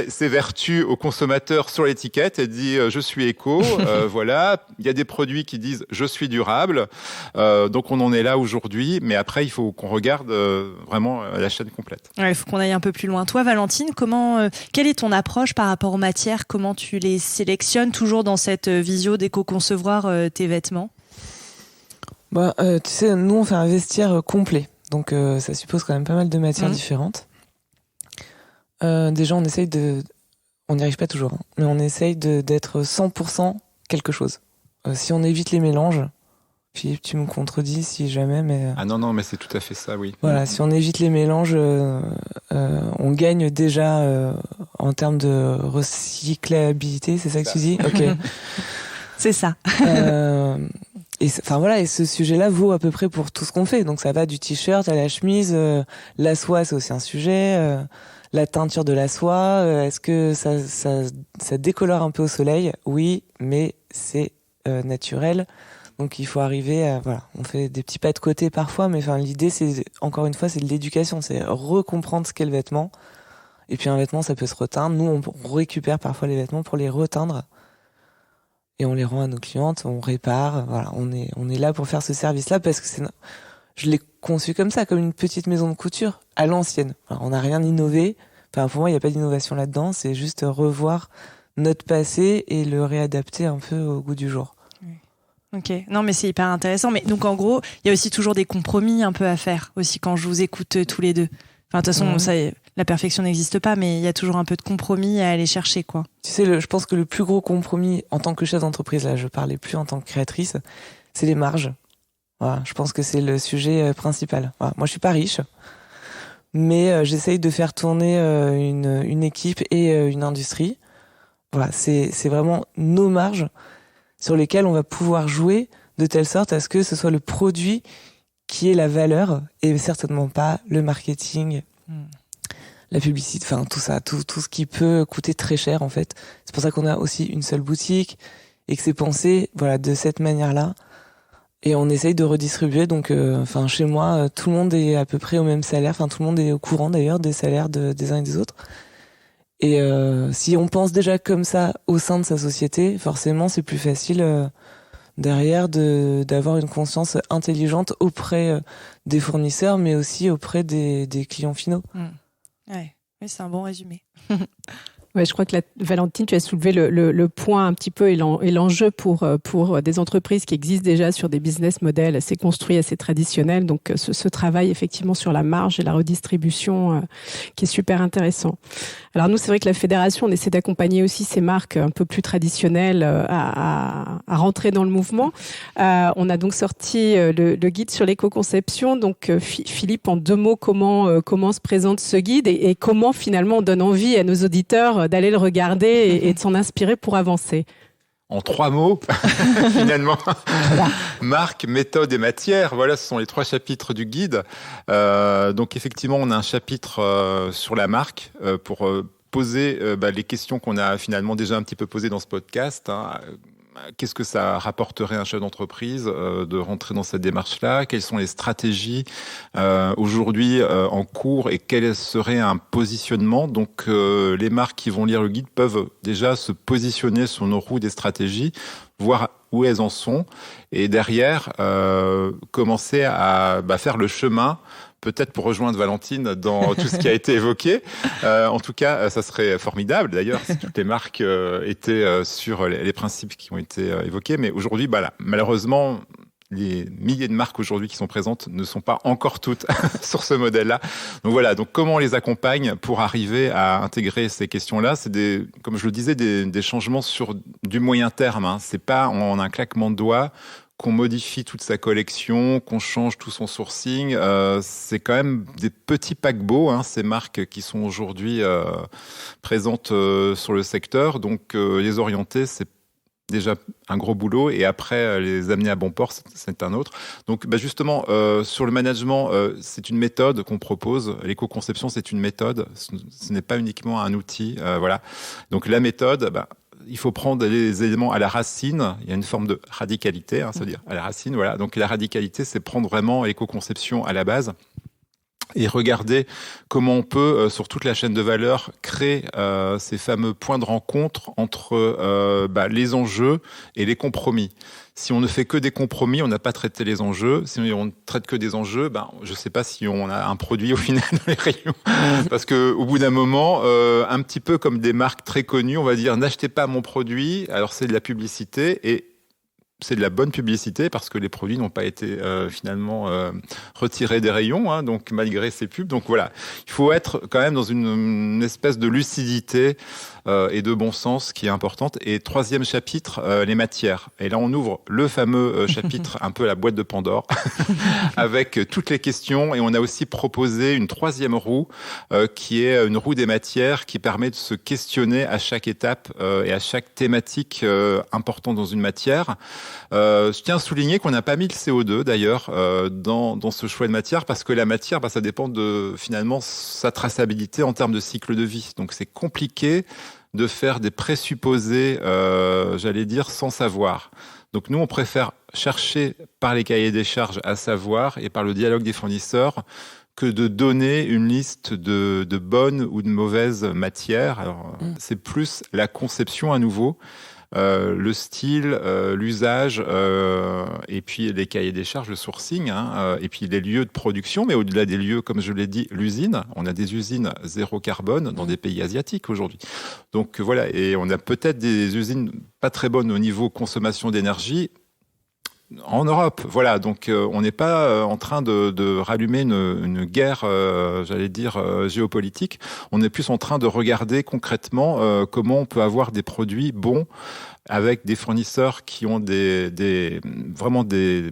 ses vertus aux consommateurs sur l'étiquette. Elle dit je suis éco, voilà. Il y a des produits qui disent je suis durable. Donc on en est là aujourd'hui, mais après il faut qu'on regarde vraiment la chaîne complète. Il faut qu'on aille un peu plus loin. Toi, Valentine, quelle est ton approche par rapport aux matières? Comment tu les sélectionnes toujours dans cette visio d'éco-concevoir tes vêtements? Tu sais, nous, on fait un vestiaire complet. Donc, ça suppose quand même pas mal de matières différentes. Déjà, on essaye on n'y arrive pas toujours, mais on essaye d'être 100% quelque chose. Si on évite les mélanges, Philippe, tu me contredis si jamais, mais... Ah non, mais c'est tout à fait ça, oui. Voilà, si on évite les mélanges, on gagne déjà en termes de recyclabilité, c'est ça que tu dis? Ok. C'est ça. Et ce sujet-là vaut à peu près pour tout ce qu'on fait. Donc ça va du t-shirt à la chemise, la soie, c'est aussi un sujet, la teinture de la soie, est-ce que ça décolore un peu au soleil? Oui, mais c'est naturel. Donc il faut arriver à, voilà, on fait des petits pas de côté parfois, mais enfin l'idée c'est, encore une fois, c'est de l'éducation, c'est recomprendre ce qu'est le vêtement. Et puis un vêtement, ça peut se reteindre. Nous, on récupère parfois les vêtements pour les reteindre. Et on les rend à nos clientes, on répare. Voilà, on est là pour faire ce service-là parce que je l'ai conçu comme ça, comme une petite maison de couture à l'ancienne. Alors, on n'a rien innové. Enfin, pour moi, il n'y a pas d'innovation là-dedans. C'est juste revoir notre passé et le réadapter un peu au goût du jour. Ok, non mais c'est hyper intéressant. Mais donc en gros, il y a aussi toujours des compromis un peu à faire aussi quand je vous écoute tous les deux. Enfin, de toute façon, ça, la perfection n'existe pas, mais il y a toujours un peu de compromis à aller chercher, quoi. Tu sais, je pense que le plus gros compromis en tant que chef d'entreprise, là, je parlais plus en tant que créatrice, c'est les marges. Voilà, je pense que c'est le sujet principal. Voilà, moi, je suis pas riche, mais j'essaye de faire tourner une équipe et une industrie. Voilà, c'est vraiment nos marges sur lesquelles on va pouvoir jouer de telle sorte à ce que ce soit le produit qui est la valeur et certainement pas le marketing, la publicité, enfin tout ça, tout ce qui peut coûter très cher en fait. C'est pour ça qu'on a aussi une seule boutique et que c'est pensé voilà de cette manière-là. Et on essaye de redistribuer. Donc, enfin chez moi, tout le monde est à peu près au même salaire. Enfin tout le monde est au courant d'ailleurs des salaires des uns et des autres. Et si on pense déjà comme ça au sein de sa société, forcément c'est plus facile derrière d'avoir une conscience intelligente auprès des fournisseurs, mais aussi auprès des clients finaux. Ouais, oui, c'est un bon résumé. Ouais, je crois que Valentine, tu as soulevé le point un petit peu et l'enjeu pour des entreprises qui existent déjà sur des business models assez construits, assez traditionnels. Donc, ce travail effectivement sur la marge et la redistribution qui est super intéressant. Alors nous, c'est vrai que la fédération, on essaie d'accompagner aussi ces marques un peu plus traditionnelles à rentrer dans le mouvement. On a donc sorti le guide sur l'éco-conception. Donc, Philippe, en 2 mots, comment se présente ce guide et comment finalement on donne envie à nos auditeurs d'aller le regarder et de s'en inspirer pour avancer. En 3 mots, finalement. Marque, méthode et matière. Voilà, ce sont les 3 chapitres du guide. Donc, effectivement, on a un chapitre sur la marque pour poser les questions qu'on a finalement déjà un petit peu posées dans ce podcast. Qu'est-ce que ça rapporterait à un chef d'entreprise de rentrer dans cette démarche-là? Quelles sont les stratégies aujourd'hui en cours et quel serait un positionnement? Donc les marques qui vont lire le guide peuvent déjà se positionner sur nos roues des stratégies, voir où elles en sont et derrière commencer à faire le chemin peut-être pour rejoindre Valentine dans tout ce qui a été évoqué. En tout cas, ça serait formidable d'ailleurs si toutes les marques étaient sur les principes qui ont été évoqués. Mais aujourd'hui, malheureusement, les milliers de marques aujourd'hui qui sont présentes ne sont pas encore toutes sur ce modèle-là. Donc voilà, donc comment on les accompagne pour arriver à intégrer ces questions-là? C'est comme je le disais, des changements sur du moyen terme. C'est pas en un claquement de doigts qu'on modifie toute sa collection, qu'on change tout son sourcing. C'est quand même des petits paquebots, ces marques qui sont aujourd'hui présentes sur le secteur. Donc, les orienter, c'est déjà un gros boulot. Et après, les amener à bon port, c'est un autre. Donc, justement, sur le management, c'est une méthode qu'on propose. L'éco-conception, c'est une méthode. Ce n'est pas uniquement un outil. Voilà. Donc, la méthode... il faut prendre les éléments à la racine. Il y a une forme de radicalité, ça veut dire à la racine. Voilà. Donc la radicalité, c'est prendre vraiment l'éco-conception à la base et regarder comment on peut, sur toute la chaîne de valeur, créer ces fameux points de rencontre entre les enjeux et les compromis. Si on ne fait que des compromis, on n'a pas traité les enjeux. Si on ne traite que des enjeux, je ne sais pas si on a un produit au final dans les rayons. Parce que au bout d'un moment, un petit peu comme des marques très connues, on va dire n'achetez pas mon produit. Alors c'est de la publicité et c'est de la bonne publicité parce que les produits n'ont pas été finalement retirés des rayons, donc malgré ces pubs. Donc voilà, il faut être quand même dans une espèce de lucidité et de bon sens qui est importante. Et 3e chapitre, les matières. Et là, on ouvre le fameux chapitre, un peu la boîte de Pandore, avec toutes les questions. Et on a aussi proposé une 3e roue, qui est une roue des matières, qui permet de se questionner à chaque étape et à chaque thématique importante dans une matière. Je tiens à souligner qu'on n'a pas mis le CO2 d'ailleurs dans ce choix de matière parce que la matière, ça dépend de finalement sa traçabilité en termes de cycle de vie. Donc c'est compliqué de faire des présupposés, j'allais dire, sans savoir. Donc nous, on préfère chercher par les cahiers des charges à savoir et par le dialogue des fournisseurs que de donner une liste de bonnes ou de mauvaises matières. Alors, c'est plus la conception à nouveau, le style, l'usage, et puis les cahiers des charges, le sourcing, et puis les lieux de production, mais au-delà des lieux, comme je l'ai dit, l'usine. On a des usines zéro carbone dans des pays asiatiques aujourd'hui. Donc voilà, et on a peut-être des usines pas très bonnes au niveau consommation d'énergie en Europe. Voilà, donc on n'est pas en train de rallumer une guerre, j'allais dire, géopolitique. On est plus en train de regarder concrètement comment on peut avoir des produits bons avec des fournisseurs qui ont vraiment des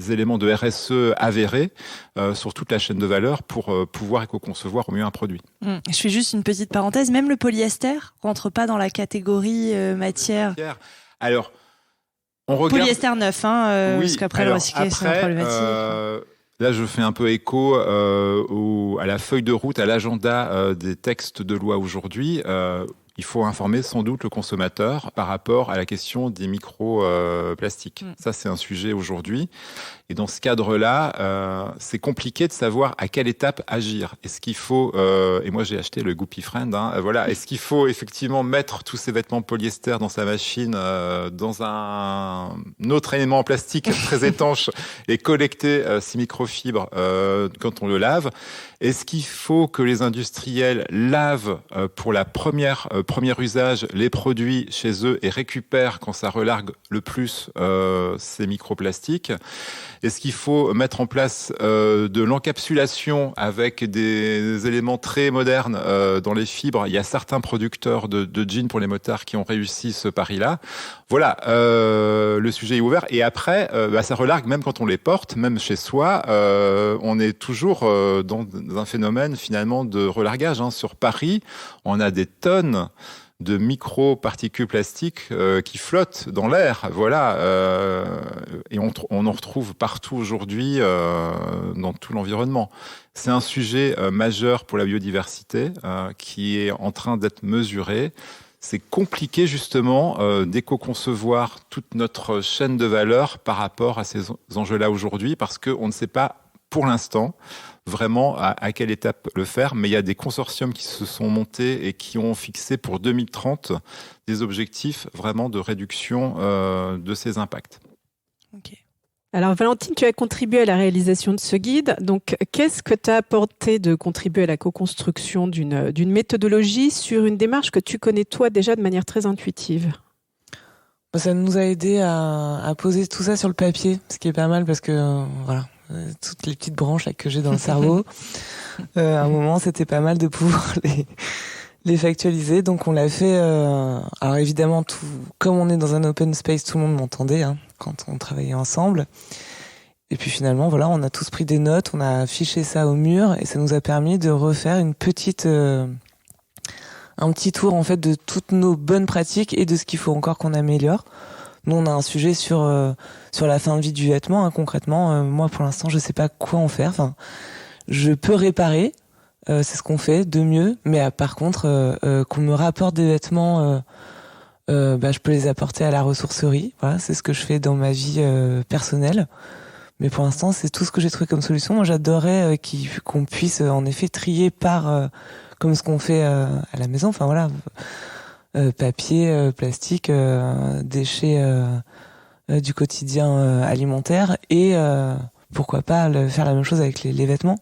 éléments de RSE avérés sur toute la chaîne de valeur pour pouvoir éco-concevoir au mieux un produit. Je fais juste une petite parenthèse. Même le polyester rentre pas dans la catégorie matière. Alors, on regarde... Polyester neuf, oui, parce qu'après le recyclage, c'est une problématique. Là, je fais un peu écho à la feuille de route, à l'agenda des textes de loi aujourd'hui. Il faut informer sans doute le consommateur par rapport à la question des microplastiques. Ça, c'est un sujet aujourd'hui. Et dans ce cadre-là, c'est compliqué de savoir à quelle étape agir. Est-ce qu'il faut, et moi j'ai acheté le Goopy Friend, voilà, est-ce qu'il faut effectivement mettre tous ces vêtements polyester dans sa machine, dans un autre élément en plastique très étanche et collecter ces microfibres quand on le lave? Est-ce qu'il faut que les industriels lavent pour la premier usage les produits chez eux et récupèrent quand ça relargue le plus ces microplastiques? Est-ce qu'il faut mettre en place de l'encapsulation avec des éléments très modernes dans les fibres? Il y a certains producteurs de jeans pour les motards qui ont réussi ce pari-là. Voilà, le sujet est ouvert. Et après, ça relargue même quand on les porte, même chez soi. On est toujours dans un phénomène finalement de relargage. Sur Paris, on a des tonnes de micro-particules plastiques qui flottent dans l'air, voilà, et on en retrouve partout aujourd'hui dans tout l'environnement. C'est un sujet majeur pour la biodiversité qui est en train d'être mesuré. C'est compliqué justement d'éco-concevoir toute notre chaîne de valeur par rapport à ces enjeux-là aujourd'hui parce qu'on ne sait pas pour l'instant vraiment à quelle étape le faire, mais il y a des consortiums qui se sont montés et qui ont fixé pour 2030 des objectifs vraiment de réduction de ces impacts. Okay. Alors Valentine, tu as contribué à la réalisation de ce guide. Donc, qu'est-ce que tu as apporté de contribuer à la co-construction d'une méthodologie sur une démarche que tu connais toi déjà de manière très intuitive? Ça nous a aidé à poser tout ça sur le papier, ce qui est pas mal parce que voilà. Toutes les petites branches là, que j'ai dans le cerveau. À un moment, c'était pas mal de pouvoir les factualiser. Donc, on l'a fait. Alors, évidemment, comme on est dans un open space, tout le monde m'entendait quand on travaillait ensemble. Et puis, finalement, voilà, on a tous pris des notes, on a affiché ça au mur, et ça nous a permis de refaire un petit tour en fait de toutes nos bonnes pratiques et de ce qu'il faut encore qu'on améliore. Nous, on a un sujet sur la fin de vie du vêtement. Concrètement, moi, pour l'instant, je sais pas quoi en faire. Enfin, je peux réparer, c'est ce qu'on fait de mieux. Mais par contre, qu'on me rapporte des vêtements, je peux les apporter à la ressourcerie. Voilà, c'est ce que je fais dans ma vie personnelle. Mais pour l'instant, c'est tout ce que j'ai trouvé comme solution. Moi, j'adorerais qu'on puisse en effet trier par comme ce qu'on fait à la maison. Enfin voilà. Papier, plastique, déchets du quotidien alimentaire et pourquoi pas faire la même chose avec les vêtements.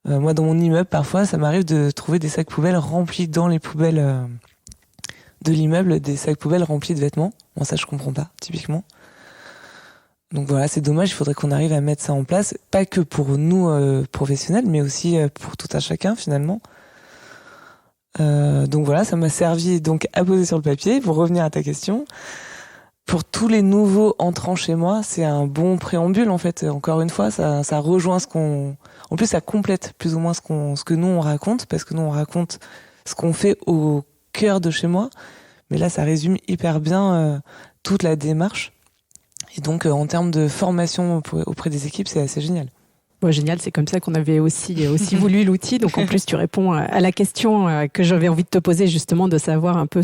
Moi, dans mon immeuble, parfois, ça m'arrive de trouver des sacs poubelles remplis dans les poubelles de l'immeuble, des sacs poubelles remplis de vêtements. Moi, ça, je comprends pas, typiquement. Donc voilà, c'est dommage, il faudrait qu'on arrive à mettre ça en place, pas que pour nous professionnels, mais aussi pour tout un chacun, finalement. Donc voilà, ça m'a servi donc à poser sur le papier. Pour revenir à ta question, pour tous les nouveaux entrants chez moi, c'est un bon préambule en fait. Encore une fois, ça rejoint ce qu'on. En plus, ça complète plus ou moins ce que nous on raconte, parce que nous on raconte ce qu'on fait au cœur de chez moi. Mais là, ça résume hyper bien toute la démarche. Et donc, en termes de formation auprès des équipes, c'est assez génial. Bon, génial, c'est comme ça qu'on avait aussi voulu l'outil. Donc en plus, tu réponds à la question que j'avais envie de te poser justement, de savoir un peu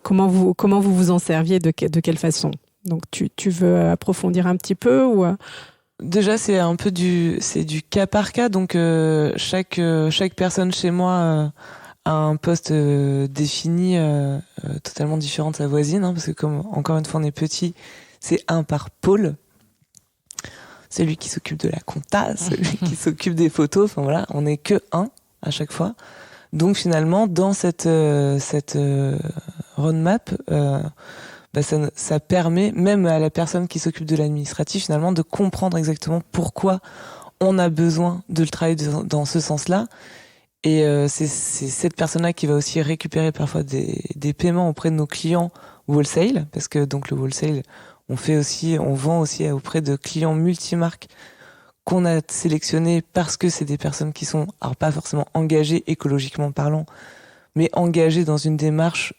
comment vous en serviez, de quelle façon. Donc tu veux approfondir un petit peu ou Déjà, c'est un peu du cas par cas. Donc chaque personne chez moi a un poste défini totalement différent de sa voisine, hein, parce que comme encore une fois on est petit, c'est un par pôle. Celui qui s'occupe de la compta, celui qui s'occupe des photos. Enfin voilà, on n'est que un à chaque fois. Donc finalement, dans cette roadmap, ça permet même à la personne qui s'occupe de l'administratif finalement de comprendre exactement pourquoi on a besoin de le travailler dans ce sens-là. Et c'est cette personne-là qui va aussi récupérer parfois des paiements auprès de nos clients wholesale, parce que donc le wholesale, on vend aussi auprès de clients multimarques qu'on a sélectionnés parce que c'est des personnes qui sont, alors pas forcément engagées écologiquement parlant, mais engagées dans une démarche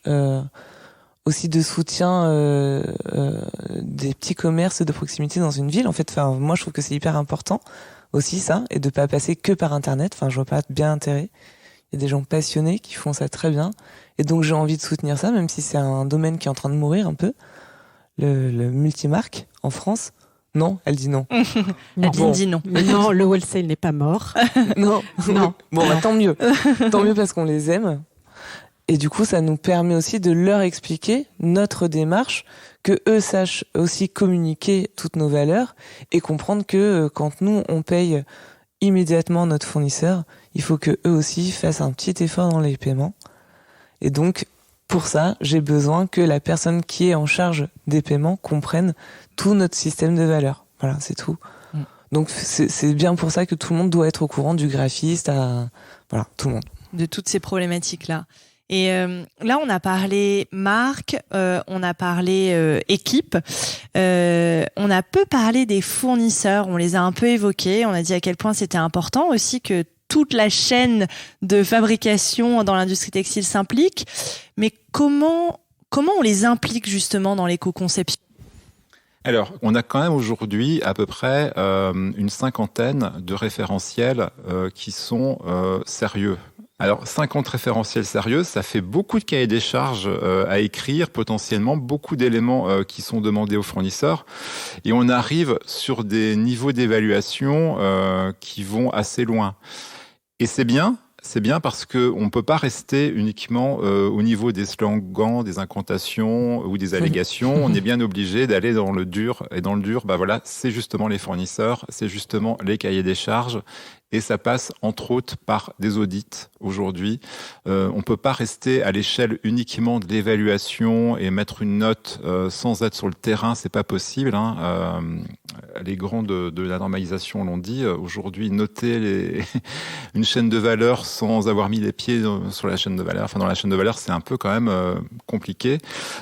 aussi de soutien des petits commerces de proximité dans une ville. En fait, moi je trouve que c'est hyper important aussi ça, et de pas passer que par Internet. Enfin, je vois pas bien l'intérêt. Il y a des gens passionnés qui font ça très bien, et donc j'ai envie de soutenir ça, même si c'est un domaine qui est en train de mourir un peu. Le multimarque en France. Non, elle dit non. Nadine dit non. Mais non, le wholesale n'est pas mort. Non. Bon, tant mieux. Tant mieux parce qu'on les aime. Et du coup, ça nous permet aussi de leur expliquer notre démarche, que eux sachent aussi communiquer toutes nos valeurs et comprendre que quand nous, on paye immédiatement notre fournisseur, il faut que eux aussi fassent un petit effort dans les paiements. Et donc, pour ça, j'ai besoin que la personne qui est en charge des paiements comprenne tout notre système de valeurs. Voilà, c'est tout. Donc, c'est bien pour ça que tout le monde doit être au courant, du graphiste voilà, tout le monde. De toutes ces problématiques-là. Et là, on a parlé marque, on a parlé équipe, on a peu parlé des fournisseurs, on les a un peu évoqués, on a dit à quel point c'était important aussi que toute la chaîne de fabrication dans l'industrie textile s'implique, mais comment on les implique justement dans l'éco-conception ? Alors, on a quand même aujourd'hui à peu près une 50aine de référentiels qui sont sérieux. Alors, 50 référentiels sérieux, ça fait beaucoup de cahiers des charges à écrire, potentiellement beaucoup d'éléments qui sont demandés aux fournisseurs. Et on arrive sur des niveaux d'évaluation qui vont assez loin. Et c'est bien parce que on peut pas rester uniquement au niveau des slogans, des incantations ou des allégations. On est bien obligé d'aller dans le dur. Et dans le dur, voilà, c'est justement les fournisseurs, c'est justement les cahiers des charges. Et ça passe entre autres par des audits aujourd'hui. On peut pas rester à l'échelle uniquement de l'évaluation et mettre une note sans être sur le terrain, c'est pas possible. Les grands de la normalisation l'ont dit. Aujourd'hui, noter une chaîne de valeur sans avoir mis les pieds sur la chaîne de valeur, dans la chaîne de valeur, c'est un peu quand même compliqué.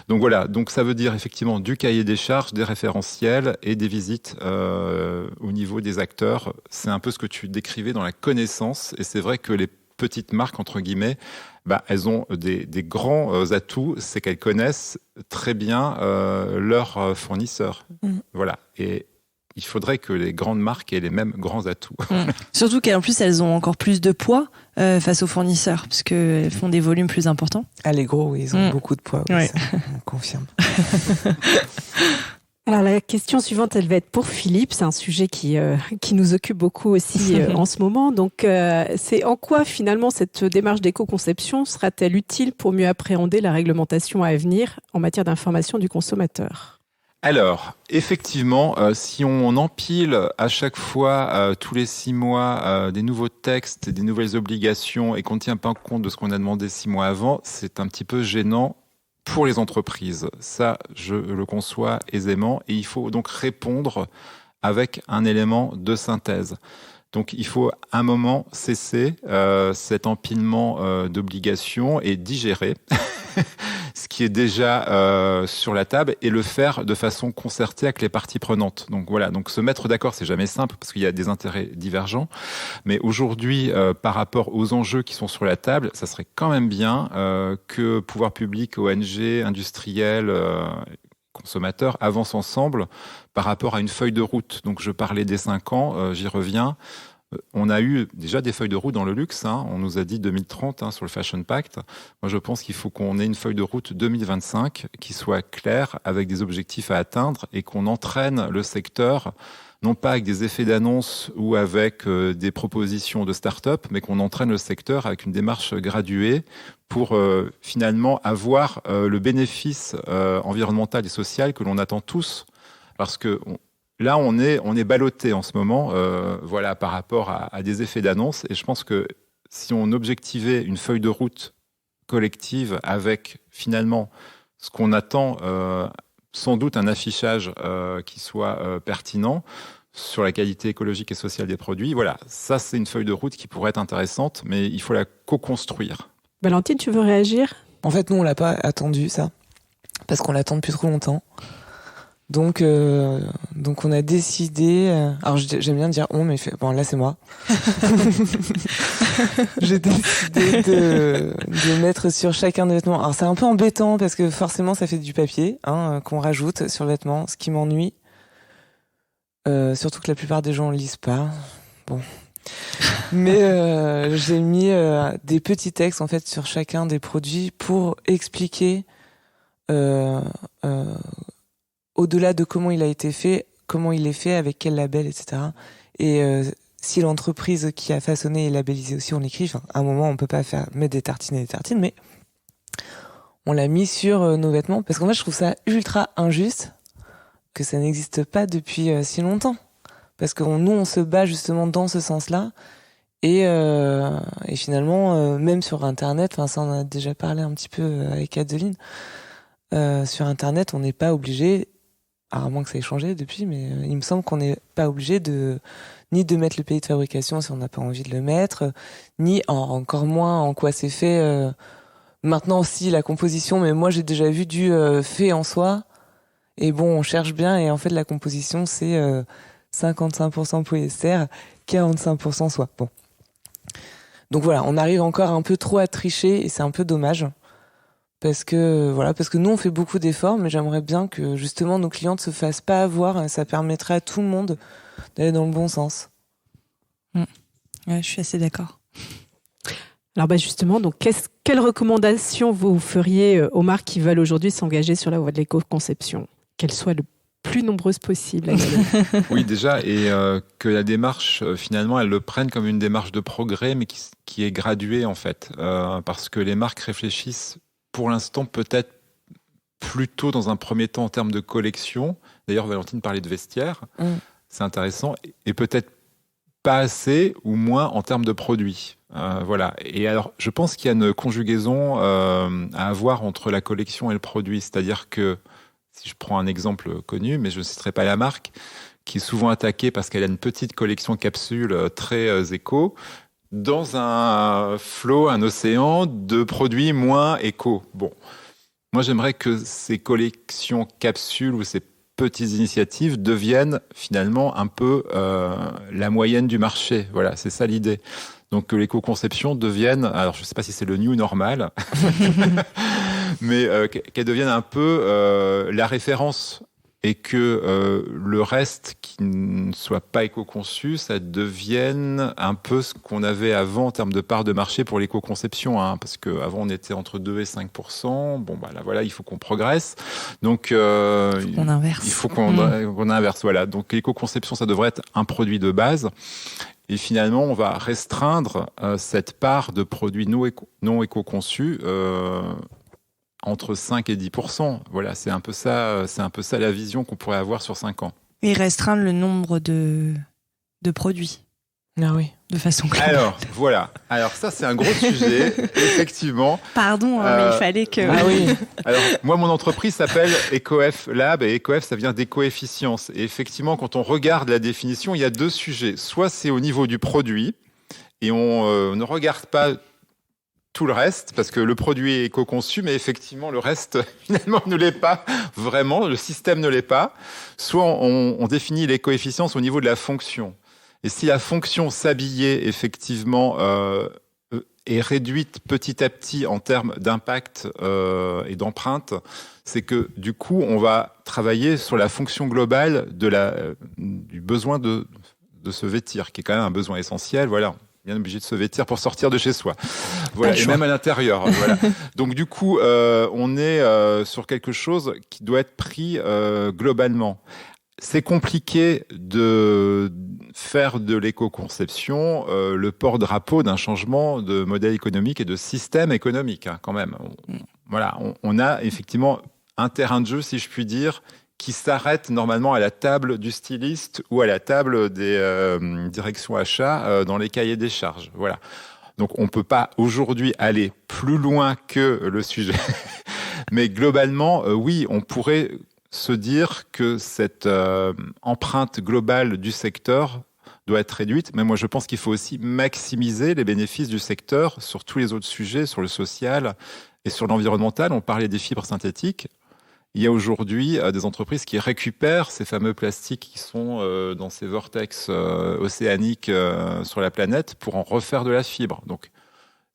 Donc voilà, donc ça veut dire effectivement du cahier des charges, des référentiels et des visites au niveau des acteurs. C'est un peu ce que tu décris dans la connaissance, et c'est vrai que les petites marques, entre guillemets, elles ont des grands atouts, c'est qu'elles connaissent très bien leurs fournisseurs. Voilà. Et il faudrait que les grandes marques aient les mêmes grands atouts. Surtout qu'en plus, elles ont encore plus de poids face aux fournisseurs, parce qu'elles font des volumes plus importants. Ah, les gros, oui, ils ont beaucoup de poids. Oui, ça, on confirme. Alors la question suivante, elle va être pour Philippe. C'est un sujet qui nous occupe beaucoup aussi en ce moment. Donc, c'est en quoi finalement cette démarche d'éco-conception sera-t-elle utile pour mieux appréhender la réglementation à venir en matière d'information du consommateur ? Alors, effectivement, si on empile à chaque fois, tous les 6 mois, des nouveaux textes, des nouvelles obligations et qu'on ne tient pas compte de ce qu'on a demandé 6 mois avant, c'est un petit peu gênant pour les entreprises. Ça, je le conçois aisément, et il faut donc répondre avec un élément de synthèse. Donc il faut à un moment cesser cet empilement d'obligations et digérer ce qui est déjà sur la table, et le faire de façon concertée avec les parties prenantes. Donc voilà, donc se mettre d'accord, c'est jamais simple parce qu'il y a des intérêts divergents. Mais aujourd'hui, par rapport aux enjeux qui sont sur la table, ça serait quand même bien que pouvoir public, ONG, industriels, consommateurs avancent ensemble par rapport à une feuille de route. Donc je parlais des 5 ans, j'y reviens. On a eu déjà des feuilles de route dans le luxe. On nous a dit 2030 sur le Fashion Pact. Moi, je pense qu'il faut qu'on ait une feuille de route 2025 qui soit claire, avec des objectifs à atteindre et qu'on entraîne le secteur, non pas avec des effets d'annonce ou avec des propositions de start-up, mais qu'on entraîne le secteur avec une démarche graduée pour finalement avoir le bénéfice environnemental et social que l'on attend tous. Parce que là, on est ballotté en ce moment, par rapport à des effets d'annonce. Et je pense que si on objectivait une feuille de route collective avec finalement ce qu'on attend, sans doute un affichage qui soit pertinent sur la qualité écologique et sociale des produits. Voilà, ça c'est une feuille de route qui pourrait être intéressante, mais il faut la co-construire. Valentine, tu veux réagir ? En fait, nous, on l'a pas attendu, ça, parce qu'on l'attend depuis trop longtemps. Donc on a décidé. Alors j'aime bien dire on, mais bon là c'est moi. J'ai décidé de mettre sur chacun des vêtements. Alors c'est un peu embêtant parce que forcément ça fait du papier qu'on rajoute sur le vêtement, ce qui m'ennuie. Surtout que la plupart des gens ne lisent pas. Bon. Mais j'ai mis des petits textes en fait sur chacun des produits pour expliquer. Au-delà de comment il a été fait, comment il est fait, avec quel label, etc. Et si l'entreprise qui a façonné et labellisé aussi, on l'écrit, à un moment, on peut pas mettre des tartines et des tartines, mais on l'a mis sur nos vêtements, parce qu'en fait, je trouve ça ultra injuste que ça n'existe pas depuis si longtemps. Parce que nous, on se bat justement dans ce sens-là, et finalement, même sur Internet, ça on a déjà parlé un petit peu avec Adeline, sur Internet, on n'est pas obligé, à moins que ça ait changé depuis, mais il me semble qu'on n'est pas obligé ni de mettre le pays de fabrication si on n'a pas envie de le mettre, ni encore moins en quoi c'est fait. Maintenant aussi la composition, mais moi j'ai déjà vu du fait en soi. Et bon, on cherche bien et en fait la composition c'est 55% polyester, 45% soie. Bon. Donc voilà, on arrive encore un peu trop à tricher et c'est un peu dommage. Parce que nous on fait beaucoup d'efforts, mais j'aimerais bien que justement nos clients ne se fassent pas avoir, et ça permettrait à tout le monde d'aller dans le bon sens. Ouais, je suis assez d'accord. Alors justement, donc quelles recommandations vous feriez aux marques qui veulent aujourd'hui s'engager sur la voie de l'éco-conception, qu'elles soient le plus nombreuses possible à gagner. Oui, déjà, et que la démarche, finalement, elle le prenne comme une démarche de progrès, mais qui est graduée, en fait, parce que les marques réfléchissent pour l'instant peut-être plutôt dans un premier temps en termes de collection. D'ailleurs, Valentine parlait de vestiaire, c'est intéressant, et peut-être pas assez ou moins en termes de produits. Voilà. Et alors, je pense qu'il y a une conjugaison à avoir entre la collection et le produit. C'est-à-dire que, si je prends un exemple connu, mais je ne citerai pas la marque, qui est souvent attaquée parce qu'elle a une petite collection capsule très éco, dans un flot, un océan de produits moins éco. Bon, moi j'aimerais que ces collections capsules ou ces petites initiatives deviennent finalement un peu la moyenne du marché. Voilà, c'est ça l'idée. Donc que l'éco-conception devienne, alors je ne sais pas si c'est le new normal, mais qu'elle devienne un peu la référence. Et que le reste qui ne soit pas éco-conçu, ça devienne un peu ce qu'on avait avant en termes de part de marché pour l'éco-conception, parce qu'avant on était entre 2 et 5%. Bon, bah là, voilà, il faut qu'on progresse. Donc, on inverse. Il faut qu'on inverse. Voilà. Donc l'éco-conception, ça devrait être un produit de base. Et finalement, on va restreindre cette part de produits non éco-conçus entre 5 et 10%. Voilà, c'est un peu ça la vision qu'on pourrait avoir sur 5 ans. Et restreindre le nombre de produits. Ah oui. De façon claire. Alors, voilà. Alors ça, c'est un gros sujet, effectivement. Pardon, mais il fallait que... Ah oui. Alors, moi, mon entreprise s'appelle EcoF Lab, et EcoF, ça vient d'éco-efficience. Et effectivement, quand on regarde la définition, il y a 2 sujets. Soit c'est au niveau du produit, et on ne regarde pas tout le reste, parce que le produit est éco-conçu, mais effectivement, le reste, finalement, ne l'est pas vraiment. Le système ne l'est pas. Soit on définit l'éco-efficience au niveau de la fonction. Et si la fonction s'habiller, effectivement, est réduite petit à petit en termes d'impact et d'empreinte, c'est que, du coup, on va travailler sur la fonction globale du besoin de de se vêtir, qui est quand même un besoin essentiel. Voilà. Bien obligé de se vêtir pour sortir de chez soi. Voilà, et même à l'intérieur. Voilà. Donc du coup, on est sur quelque chose qui doit être pris globalement. C'est compliqué de faire de l'éco-conception le porte-drapeau d'un changement de modèle économique et de système économique, hein, quand même. Voilà, on a effectivement un terrain de jeu, si je puis dire, qui s'arrête normalement à la table du styliste ou à la table des directions achats dans les cahiers des charges. Voilà. Donc on ne peut pas aujourd'hui aller plus loin que le sujet. Mais globalement, oui, on pourrait se dire que cette empreinte globale du secteur doit être réduite. Mais moi, je pense qu'il faut aussi maximiser les bénéfices du secteur sur tous les autres sujets, sur le social et sur l'environnemental. On parlait des fibres synthétiques. Il y a aujourd'hui des entreprises qui récupèrent ces fameux plastiques qui sont dans ces vortex océaniques sur la planète pour en refaire de la fibre. Donc,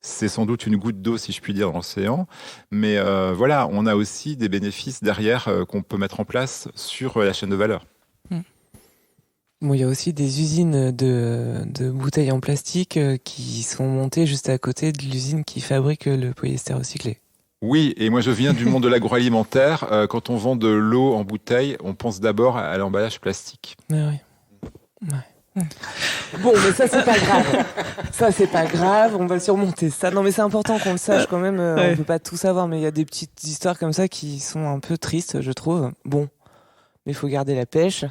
c'est sans doute une goutte d'eau, si je puis dire, dans l'océan. Mais voilà, on a aussi des bénéfices derrière qu'on peut mettre en place sur la chaîne de valeur. Bon, il y a aussi des usines de bouteilles en plastique qui sont montées juste à côté de l'usine qui fabrique le polyester recyclé. Oui, et moi je viens du monde de l'agroalimentaire. Quand on vend de l'eau en bouteille, on pense d'abord à l'emballage plastique. Mais oui. Ouais. Bon, mais ça c'est pas grave. Ça c'est pas grave, on va surmonter ça. Non mais c'est important qu'on le sache quand même. On peut pas tout savoir, mais il y a des petites histoires comme ça qui sont un peu tristes, je trouve. Bon, mais il faut garder la pêche.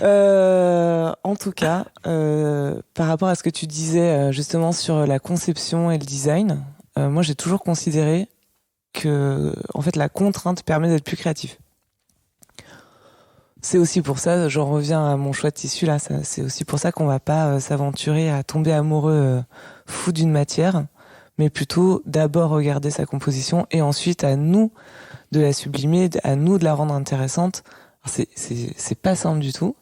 En tout cas, par rapport à ce que tu disais justement sur la conception et le design, moi j'ai toujours considéré que en fait la contrainte permet d'être plus créatif. C'est aussi pour ça, j'en reviens à mon choix de tissu là, c'est aussi pour ça qu'on va pas s'aventurer à tomber amoureux fou d'une matière, mais plutôt d'abord regarder sa composition et ensuite à nous de la sublimer, à nous de la rendre intéressante. C'est pas simple du tout.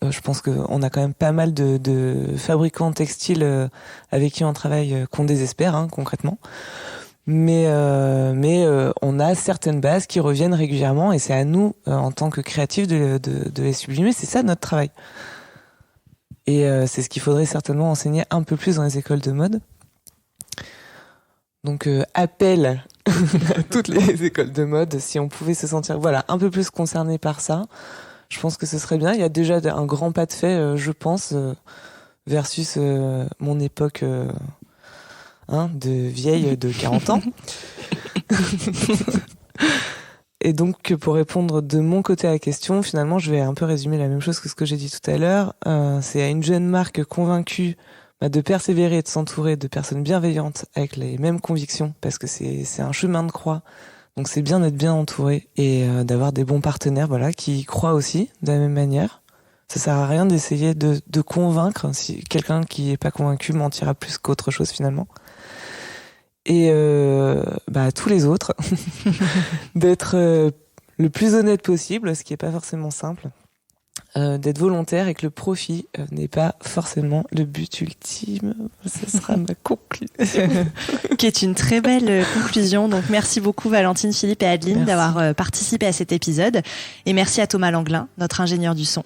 Je pense qu'on a quand même pas mal de fabricants textiles avec qui on travaille qu'on désespère, hein, concrètement. Mais on a certaines bases qui reviennent régulièrement et c'est à nous, en tant que créatifs, de les sublimer. C'est ça notre travail. Et c'est ce qu'il faudrait certainement enseigner un peu plus dans les écoles de mode. Donc appel à toutes les écoles de mode, si on pouvait se sentir un peu plus concerné par ça, je pense que ce serait bien. Il y a déjà un grand pas de fait, je pense, versus mon époque de vieille de 40 ans. Et donc, pour répondre de mon côté à la question, finalement, je vais un peu résumer la même chose que ce que j'ai dit tout à l'heure. C'est à une jeune marque convaincue de persévérer et de s'entourer de personnes bienveillantes avec les mêmes convictions, parce que c'est un chemin de croix. Donc c'est bien d'être bien entouré et d'avoir des bons partenaires qui y croient aussi de la même manière. Ça sert à rien d'essayer de convaincre. Si quelqu'un qui est pas convaincu mentira plus qu'autre chose finalement. Et à tous les autres d'être le plus honnête possible, ce qui est pas forcément simple. D'être volontaire et que le profit n'est pas forcément le but ultime. Ce sera ma conclusion. Qui est une très belle conclusion. Donc merci beaucoup Valentine, Philippe et Adeline d'avoir participé à cet épisode. Et merci à Thomas Langlin, notre ingénieur du son.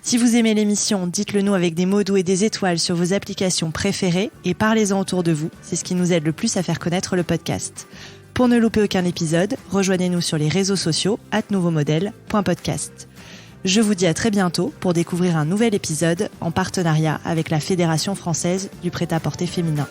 Si vous aimez l'émission, dites-le nous avec des mots doux et des étoiles sur vos applications préférées et parlez-en autour de vous. C'est ce qui nous aide le plus à faire connaître le podcast. Pour ne louper aucun épisode, rejoignez-nous sur les réseaux sociaux @nouveaumodèle.podcast. Je vous dis à très bientôt pour découvrir un nouvel épisode en partenariat avec la Fédération française du prêt-à-porter féminin.